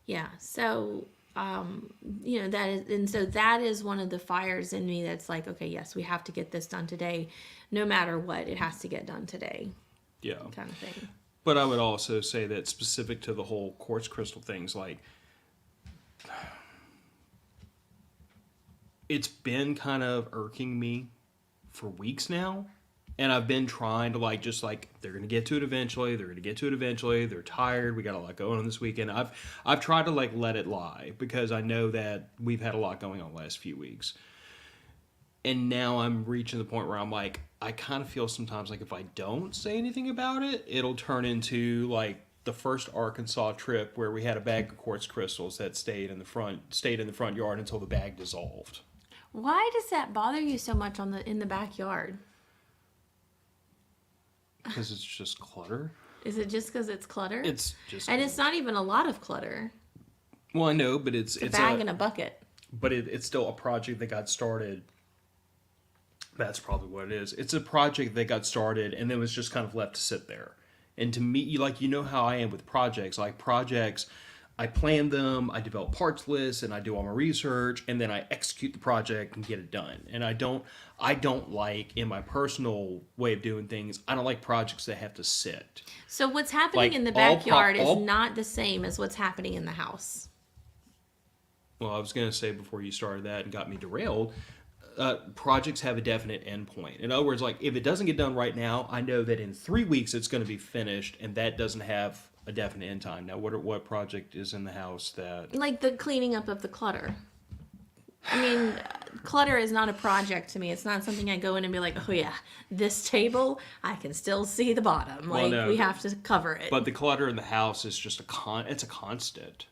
Yeah. So that is one of the fires in me that's like, okay, yes, we have to get this done today. No matter what, it has to get done today. Yeah. Kind of thing. But I would also say that specific to the whole quartz crystal things, it's been kind of irking me for weeks now. And I've been trying to they're going to get to it eventually. They're going to get to it eventually. They're tired. We got a lot going on this weekend. I've tried to let it lie because I know that we've had a lot going on the last few weeks. And now I'm reaching the point where I'm like, I kind of feel sometimes like if I don't say anything about it, it'll turn into the first Arkansas trip where we had a bag of quartz crystals that stayed in the front yard until the bag dissolved. Why does that bother you so much in the backyard? Because it's just clutter. Is it just because it's clutter? It's just, and it's not even a lot of clutter. Well, I know, but it's a bag and a bucket. But it's still a project that got started. That's probably what it is. It's a project that got started and then was just kind of left to sit there. And to me, you know how I am with projects. Like projects, I plan them, I develop parts lists, and I do all my research, and then I execute the project and get it done. And I don't like, in my personal way of doing things, I don't like projects that have to sit. So what's happening in the backyard is not the same as what's happening in the house. Well, I was going to say before you started that and got me derailed, projects have a definite endpoint. In other words, if it doesn't get done right now, I know that in 3 weeks it's going to be finished, and that doesn't have a definite end time. Now, what project is in the house that... Like the cleaning up of the clutter. I mean, clutter is not a project to me. It's not something I go in and be like, oh yeah, this table, I can still see the bottom. Well, no, we have to cover it. But the clutter in the house is just it's a constant.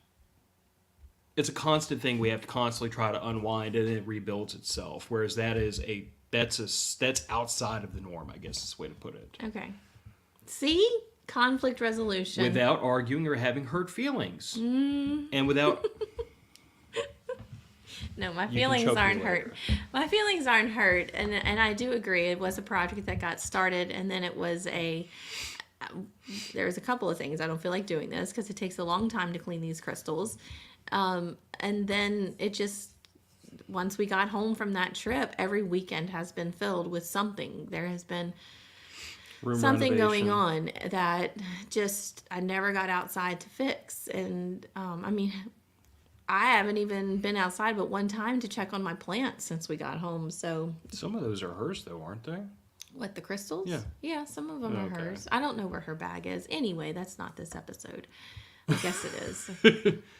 It's a constant thing we have to constantly try to unwind, and it rebuilds itself. Whereas that's outside of the norm, I guess is the way to put it. Okay. See? Conflict resolution. Without arguing or having hurt feelings. And without... No, my feelings aren't hurt. My feelings aren't hurt. And I do agree. It was a project that got started, and then it was there was a couple of things. I don't feel like doing this because it takes a long time to clean these crystals. And then it just, once we got home from that trip, every weekend has been filled with something. There has been something going on that just I never got outside to fix. And I haven't even been outside but one time to check on my plants since we got home. So some of those are hers though, aren't they? What, the crystals? Yeah, some of them are hers. I don't know where her bag is. Anyway, that's not this episode. I guess it is.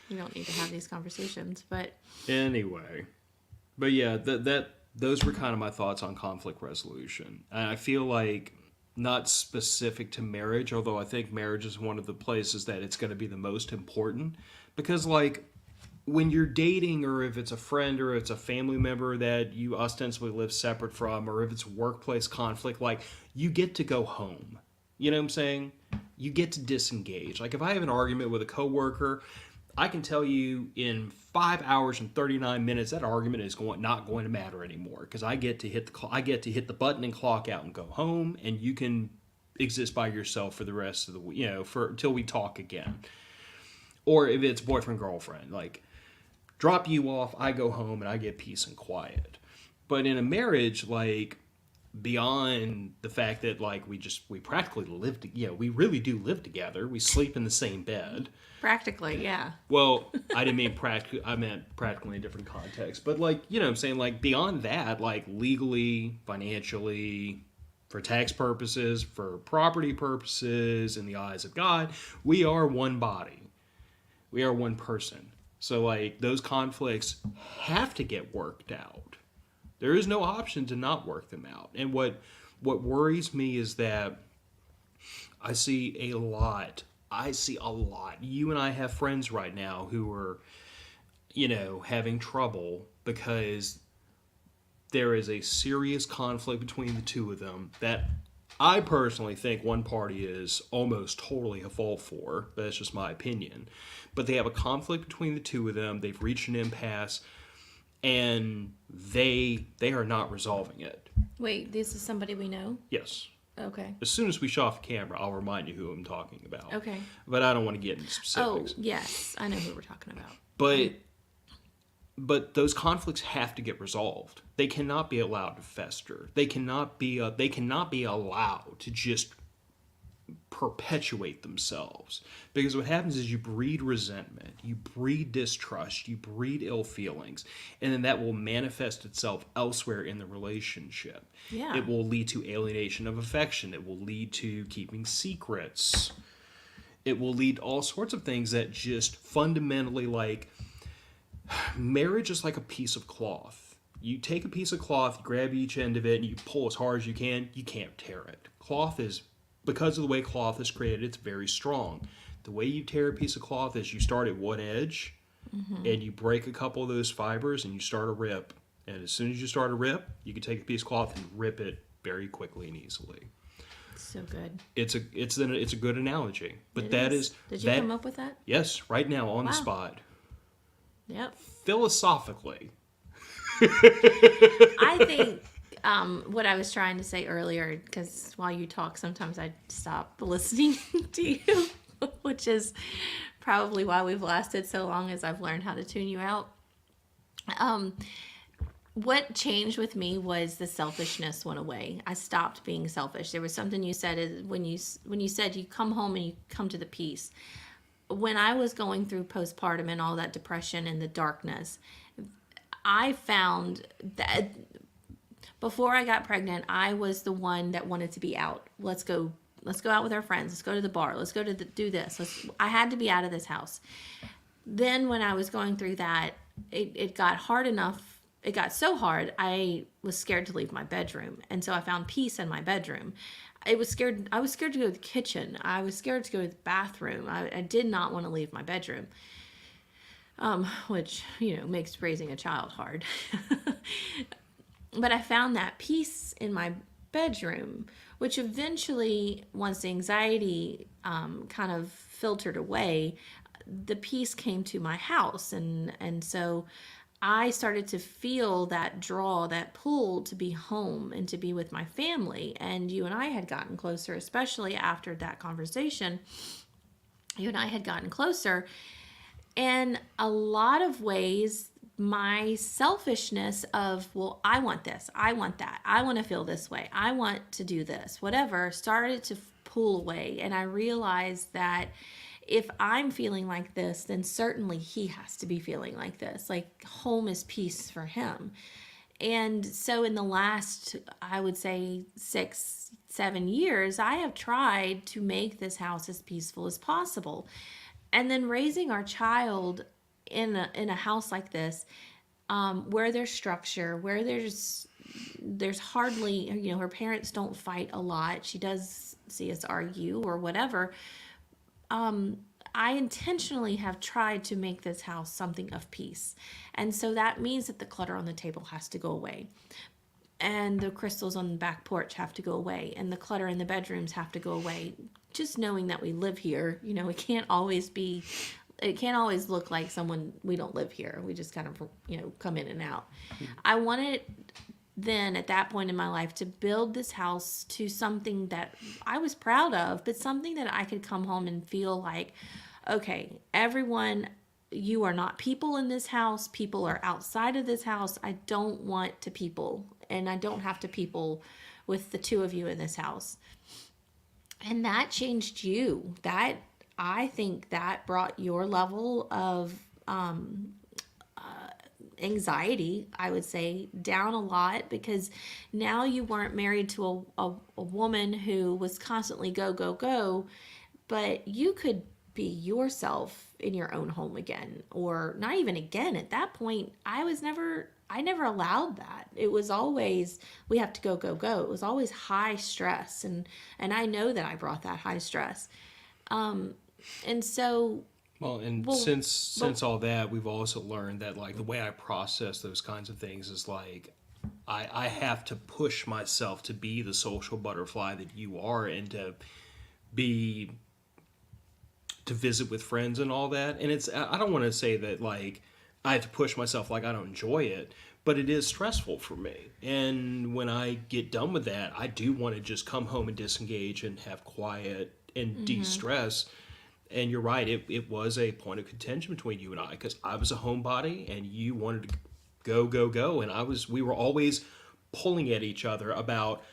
You don't need to have these conversations, but anyway. But yeah, those were kind of my thoughts on conflict resolution. And I feel like not specific to marriage, although I think marriage is one of the places that it's going to be the most important, because when you're dating, or if it's a friend or it's a family member that you ostensibly live separate from, or if it's workplace conflict, you get to go home. You know what I'm saying? You get to disengage. If I have an argument with a coworker, I can tell you in 5 hours and 39 minutes, that argument is not going to matter anymore because I get to hit the button and clock out and go home, and you can exist by yourself for the rest of the week, for until we talk again. Or if it's boyfriend girlfriend, like drop you off, I go home and I get peace and quiet. But in a marriage, like beyond the fact that like we practically we really do live together. We sleep in the same bed. Practically, yeah. Well, I didn't mean practically. I meant practically in a different context. But like, what I'm saying, like beyond that, like legally, financially, for tax purposes, for property purposes, in the eyes of God, we are one body. We are one person. So like those conflicts have to get worked out. There is no option to not work them out. And what worries me is that I see a lot. You and I have friends right now who are, having trouble because there is a serious conflict between the two of them that I personally think one party is almost totally at fault for. That's just my opinion. But they have a conflict between the two of them. They've reached an impasse, and they are not resolving it. Wait, this is somebody we know? Yes. Okay. As soon as we shut off the camera, I'll remind you who I'm talking about. Okay. But I don't want to get into Oh, specifics. yes. I know who we're talking about. But those conflicts have to get resolved. They cannot be allowed to fester. They cannot be allowed to just perpetuate themselves. Because what happens is you breed resentment, you breed distrust, you breed ill feelings, and then that will manifest itself elsewhere in the relationship. Yeah. It will lead to alienation of affection. It will lead to keeping secrets. It will lead to all sorts of things that just fundamentally, like, marriage is like a piece of cloth. You take a piece of cloth, you grab each end of it, and you pull as hard as you can't tear it. Cloth is, because of the way cloth is created, it's very strong. The way you tear a piece of cloth is you start at one edge, and you break a couple of those fibers, and you start a rip. And as soon as you start a rip, you can take a piece of cloth and rip it very quickly and easily. So good. It's a good analogy. But Did you come up with that? Yes, right now on the spot. Yep. Philosophically. I think what I was trying to say earlier, because while you talk, sometimes I stop listening to you, which is probably why we've lasted so long, as I've learned how to tune you out. What changed with me was the selfishness went away. I stopped being selfish. There was something you said when you said you come home and you come to the peace. When I was going through postpartum and all that depression and the darkness, I found that before I got pregnant, I was the one that wanted to be out. Let's go out with our friends. Let's go to the bar. Let's go to do this. I had to be out of this house. Then when I was going through that, it got hard enough. It got so hard, I was scared to leave my bedroom. And so I found peace in my bedroom. I was scared to go to the kitchen. I was scared to go to the bathroom. I did not want to leave my bedroom. Which, makes raising a child hard. But I found that peace in my bedroom, which eventually, once the anxiety kind of filtered away, the peace came to my house. And so I started to feel that draw, that pull to be home and to be with my family. And you and I had gotten closer, especially after that conversation. You and I had gotten closer. And a lot of ways, my selfishness of, well, I want this, I want that, I want to feel this way, I want to do this, whatever, started to pull away. And I realized that if I'm feeling like this, then certainly he has to be feeling like this. Like home is peace for him. And so in the last, I would say 6-7 years, I have tried to make this house as peaceful as possible. And then raising our child in a house like this, where there's structure, where there's hardly, her parents don't fight a lot. She does see us argue or whatever. I intentionally have tried to make this house something of peace. And so that means that the clutter on the table has to go away. And the crystals on the back porch have to go away. And the clutter in the bedrooms have to go away. Just knowing that we live here, it can't always be it can't always look like someone, we don't live here. We just kind of, come in and out. I wanted then at that point in my life to build this house to something that I was proud of, but something that I could come home and feel like, okay, everyone, you are not people in this house. People are outside of this house. I don't want to people, and I don't have to people with the two of you in this house. And that changed you. That, I think that brought your level of anxiety, I would say, down a lot, because now you weren't married to a woman who was constantly go, go, go, but you could be yourself in your own home again, or not even again. At that point, I never allowed that. It was always, we have to go, go, go. It was always high stress. And I know that I brought that high stress. And so, Well, and well, since all that, we've also learned that like the way I process those kinds of things is like I have to push myself to be the social butterfly that you are, and to be to visit with friends and all that. And it's, I don't want to say that like I have to push myself like I don't enjoy it, but it is stressful for me. And when I get done with that, I do want to just come home and disengage and have quiet and de-stress. And you're right, it was a point of contention between you and I, because I was a homebody and you wanted to go, go, go. And we were always pulling at each other about,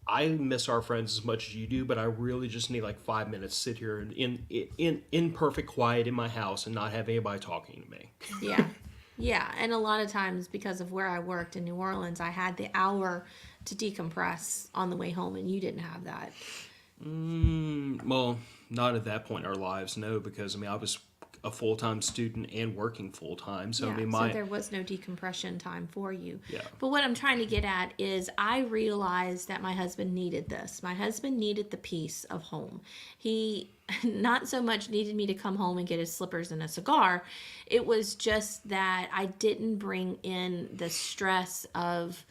I miss our friends as much as you do, but I really just need like 5 minutes to sit here in perfect quiet in my house and not have anybody talking to me. yeah. Yeah. And a lot of times, because of where I worked in New Orleans, I had the hour to decompress on the way home, and you didn't have that. Well, not at that point in our lives, no, because I mean I was a full-time student and working full-time, so Yeah, I mean so there was no decompression time for you. Yeah. But what I'm trying to get at is, I realized that my husband needed this. My husband needed the peace of home. He not so much needed me to come home and get his slippers and a cigar. It was just that I didn't bring in the stress of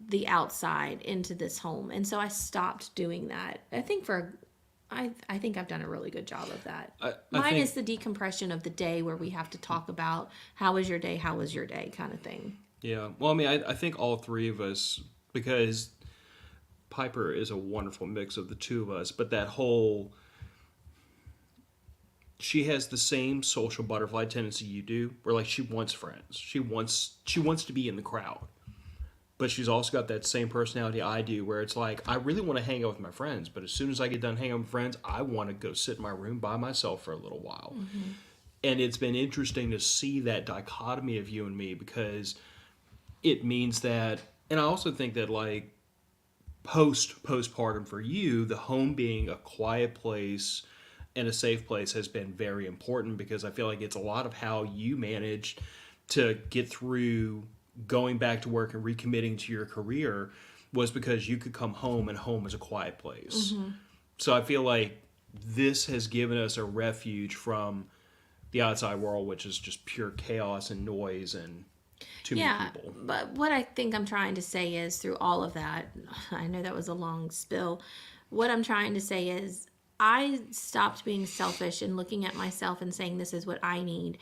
the outside into this home. And so I stopped doing that. I think I've done a really good job of that. I Mine think, is the decompression of the day, where we have to talk about how was your day kind of thing. yeah. Well, I mean, I think all three of us, because Piper is a wonderful mix of the two of us, but that whole, she has the same social butterfly tendency you do, where like she wants friends, she wants to be in the crowd. But she's also got that same personality I do, where it's like, I really want to hang out with my friends, but as soon as I get done hanging out with friends, I want to go sit in my room by myself for a little while. Mm-hmm. And it's been interesting to see that dichotomy of you and me, because it means that, and I also think that like postpartum for you, the home being a quiet place and a safe place has been very important, because I feel like it's a lot of how you managed to get through going back to work and recommitting to your career, was because you could come home, and home is a quiet place. Mm-hmm. So I feel like this has given us a refuge from the outside world, which is just pure chaos and noise and too many people. But what I think I'm trying to say is, through all of that, I know that was a long spill. What I'm trying to say is, I stopped being selfish and looking at myself and saying, this is what I need.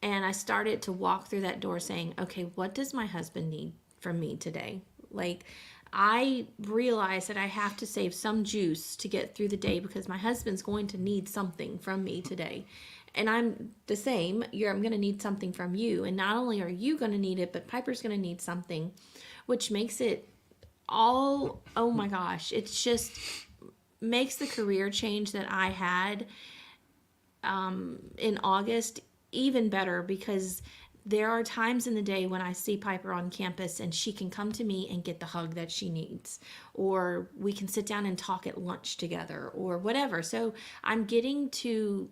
And I started to walk through that door saying, okay, what does my husband need from me today? Like, I realized that I have to save some juice to get through the day, because my husband's going to need something from me today. And I'm the same. I'm going to need something from you. And not only are you going to need it, but Piper's going to need something, which makes it all, oh my gosh, it's just makes the career change that I had in August even better, because there are times in the day when I see Piper on campus and she can come to me and get the hug that she needs, or we can sit down and talk at lunch together, or whatever. So I'm getting to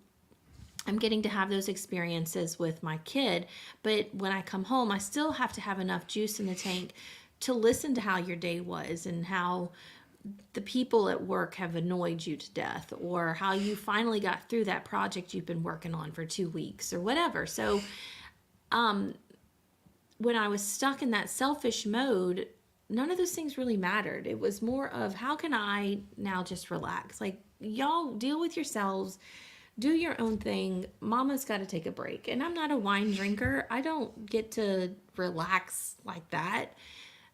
have those experiences with my kid, but when I come home, I still have to have enough juice in the tank to listen to how your day was, and how the people at work have annoyed you to death, or how you finally got through that project you've been working on for 2 weeks, or whatever. So when I was stuck in that selfish mode, none of those things really mattered. It was more of, how can I now just relax? Like, y'all deal with yourselves. do your own thing. Mama's got to take a break. And I'm not a wine drinker. I don't get to relax like that.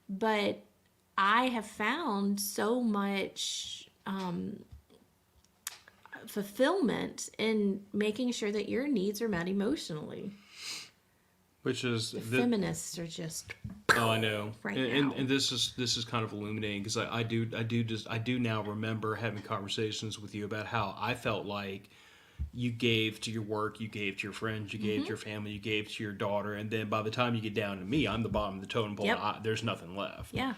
But I have found so much fulfillment in making sure that your needs are met emotionally. Which is The feminists are just oh, I know, right and, now. and this is kind of illuminating because I do now remember having conversations with you about how I felt like you gave to your work, you gave to your friends, you gave to your family, you gave to your daughter, and then by the time you get down to me, I'm the bottom of the totem pole. Yep. There's nothing left. Yeah.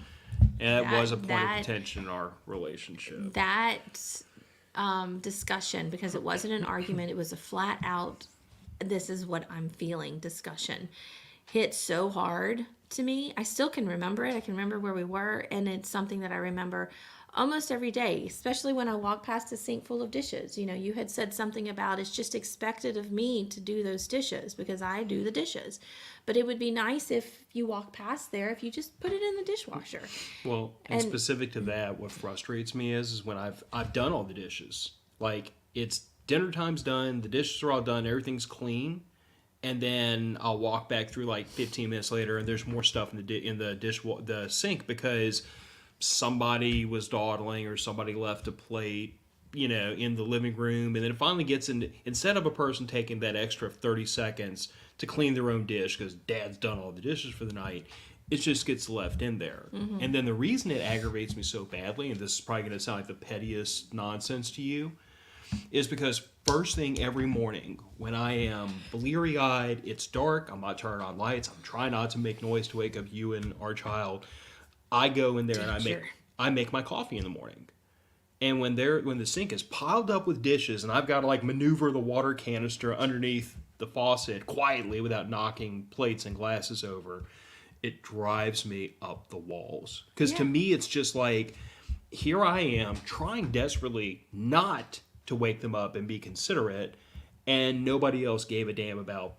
And that was a point of that contention in our relationship. that discussion, because it wasn't an argument, it was a flat out, this is what I'm feeling discussion, hit so hard to me. I still can remember it. I can remember where we were, and it's something that I remember almost every day, especially when I walk past a sink full of dishes. You know, you had said something about it's just expected of me to do those dishes because I do the dishes. But it would be nice if you walk past there, if you just put it in the dishwasher. Well, and specific to that, what frustrates me is when I've done all the dishes. Like, it's dinner time's done, the dishes are all done, everything's clean, and then I'll walk back through like 15 minutes later, and there's more stuff in the sink because somebody was dawdling or somebody left a plate, you know, in the living room, and then it finally gets in. Instead of a person taking that extra 30 seconds to clean their own dish because dad's done all the dishes for the night, it just gets left in there. And then the reason it aggravates me so badly, and this is probably going to sound like the pettiest nonsense to you, is because first thing every morning when I am bleary-eyed, it's dark, I'm not turning on lights, I'm trying not to make noise to wake up you and our child, I go in there and I make my coffee in the morning. And when the sink is piled up with dishes and I've got to like maneuver the water canister underneath the faucet quietly without knocking plates and glasses over, it drives me up the walls. Because to me, it's just like, here I am trying desperately not to wake them up and be considerate, and nobody else gave a damn about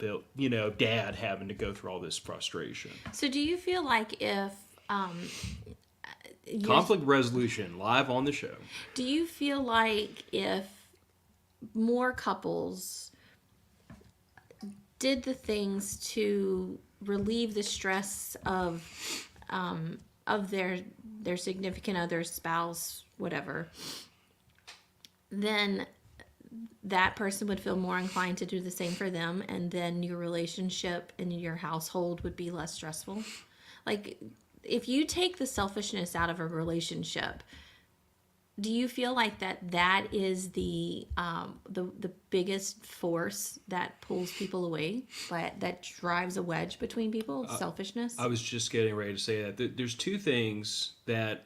dad having to go through all this frustration. So do you feel like if Conflict resolution live on the show. do you feel like if more couples did the things to relieve the stress of their significant other, spouse, whatever, then that person would feel more inclined to do the same for them, and then your relationship and your household would be less stressful? Like, if you take the selfishness out of a relationship, do you feel like that is the biggest force that pulls people away, that drives a wedge between people? Selfishness. I was just getting ready to say that. There's two things that,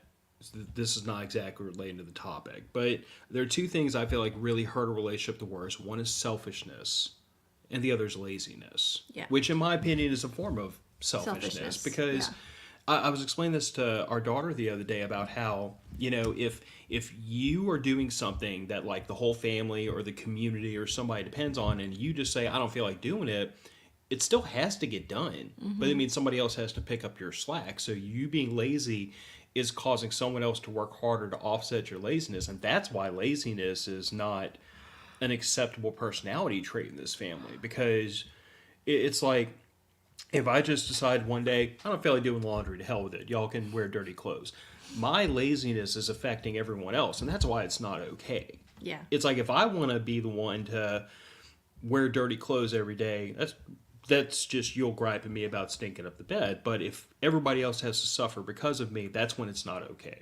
this is not exactly related to the topic, but there are two things I feel like really hurt a relationship the worst. One is selfishness, and the other is laziness. Yeah. Which, in my opinion, is a form of selfishness. Because yeah. I was explaining this to our daughter the other day about how, if you are doing something that like the whole family or the community or somebody depends on, and you just say, I don't feel like doing it, it still has to get done. But it means somebody else has to pick up your slack. So you being lazy is causing someone else to work harder to offset your laziness. And that's why laziness is not an acceptable personality trait in this family. Because it's like, if I just decide one day, I don't feel like doing laundry, to hell with it, y'all can wear dirty clothes, my laziness is affecting everyone else, and that's why it's not okay. Yeah. It's like, if I want to be the one to wear dirty clothes every day, that's just you'll gripe at me about stinking up the bed. But if everybody else has to suffer because of me, that's when it's not okay.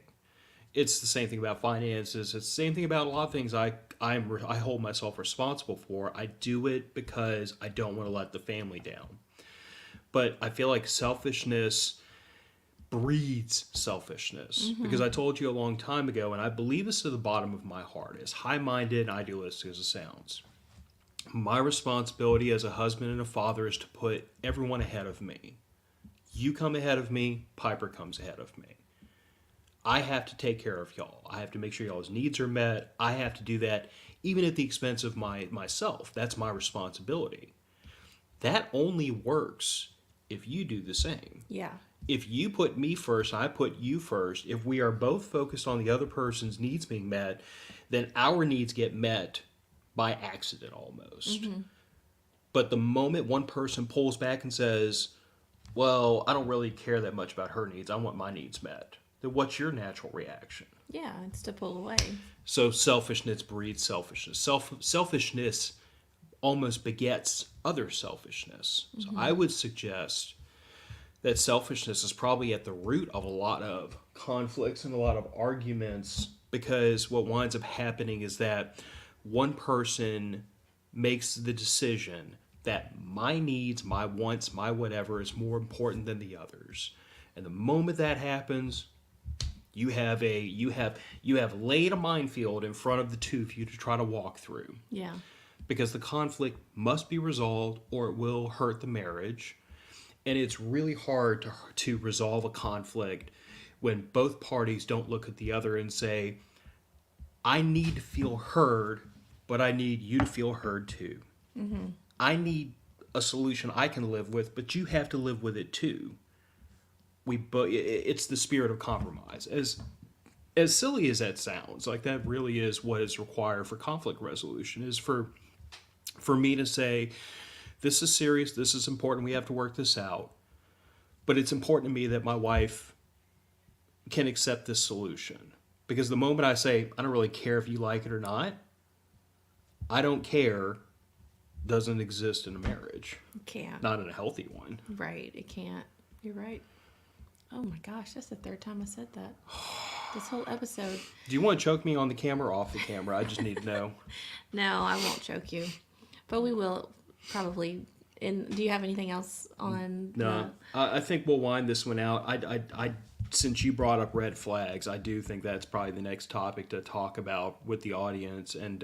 It's the same thing about finances. It's the same thing about a lot of things I hold myself responsible for. I do it because I don't want to let the family down. But I feel like selfishness breeds selfishness. Because I told you a long time ago, and I believe this to the bottom of my heart, as high-minded and idealistic as it sounds, my responsibility as a husband and a father is to put everyone ahead of me. You come ahead of me, Piper comes ahead of me. I have to take care of y'all. I have to make sure y'all's needs are met. I have to do that even at the expense of myself. That's my responsibility. That only works if you do the same. Yeah. If you put me first, I put you first, if we are both focused on the other person's needs being met, then our needs get met by accident almost. But the moment one person pulls back and says, well, I don't really care that much about her needs, I want my needs met, then what's your natural reaction? Yeah, it's to pull away. So selfishness breeds selfishness. Selfishness almost begets other selfishness. So I would suggest that selfishness is probably at the root of a lot of conflicts and a lot of arguments, because what winds up happening is that one person makes the decision that my needs, my wants, my whatever is more important than the others. And the moment that happens, you have laid a minefield in front of the two of you to try to walk through. Yeah. Because the conflict must be resolved or it will hurt the marriage. And it's really hard to resolve a conflict when both parties don't look at the other and say, I need to feel heard, but I need you to feel heard too. I need a solution I can live with, but you have to live with it too. It's the spirit of compromise. As silly as that sounds, like that really is what is required for conflict resolution, is for me to say, this is serious, this is important, we have to work this out. But it's important to me that my wife can accept this solution. Because the moment I say, I don't really care if you like it or not, I don't care doesn't exist in a marriage. It can't. Not in a healthy one. Right. It can't. You're right. Oh my gosh, that's the third time I said that. This whole episode. Do you want to choke me on the camera or off the camera? I just need to know. No, I won't choke you. But we will probably. Do you have anything else on? No. I think we'll wind this one out. I since you brought up red flags, I do think that's probably the next topic to talk about with the audience. And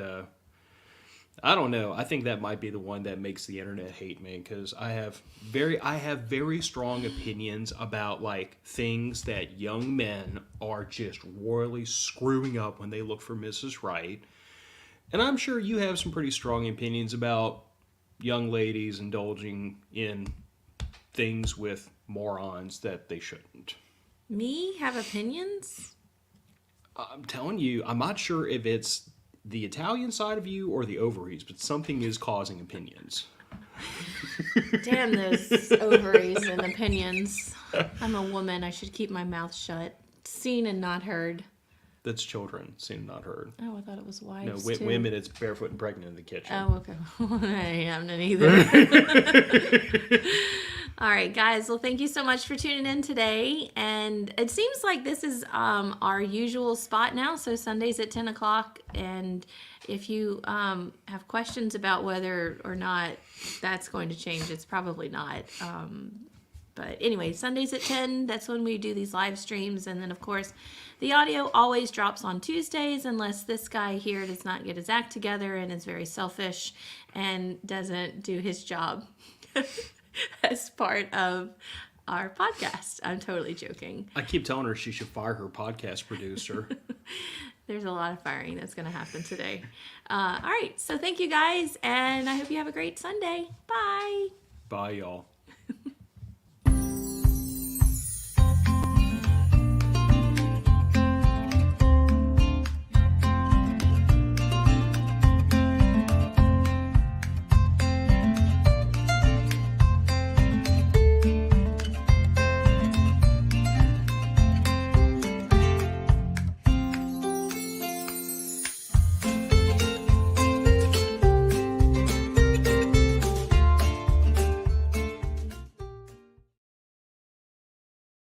I don't know. I think that might be the one that makes the internet hate me, because I have very strong opinions about like things that young men are just royally screwing up when they look for Mrs. Right. And I'm sure you have some pretty strong opinions about young ladies indulging in things with morons that they shouldn't. Me have opinions? I'm telling you, I'm not sure if it's the Italian side of you or the ovaries, but something is causing opinions. Damn those ovaries and opinions. I'm a woman. I should keep my mouth shut. Seen and not heard. That's children, seen and not heard. Oh, I thought it was wives, No, too. women, it's barefoot and pregnant in the kitchen. Oh, okay. I am none either. All right, guys. Well, thank you so much for tuning in today. And it seems like this is our usual spot now. So Sundays at 10 o'clock. And if you have questions about whether or not that's going to change, it's probably not. But anyway, Sundays at 10, that's when we do these live streams. And then, of course, the audio always drops on Tuesdays unless this guy here does not get his act together and is very selfish and doesn't do his job as part of our podcast. I'm totally joking. I keep telling her she should fire her podcast producer. There's a lot of firing that's going to happen today. All right. So thank you, guys. And I hope you have a great Sunday. Bye. Bye, y'all.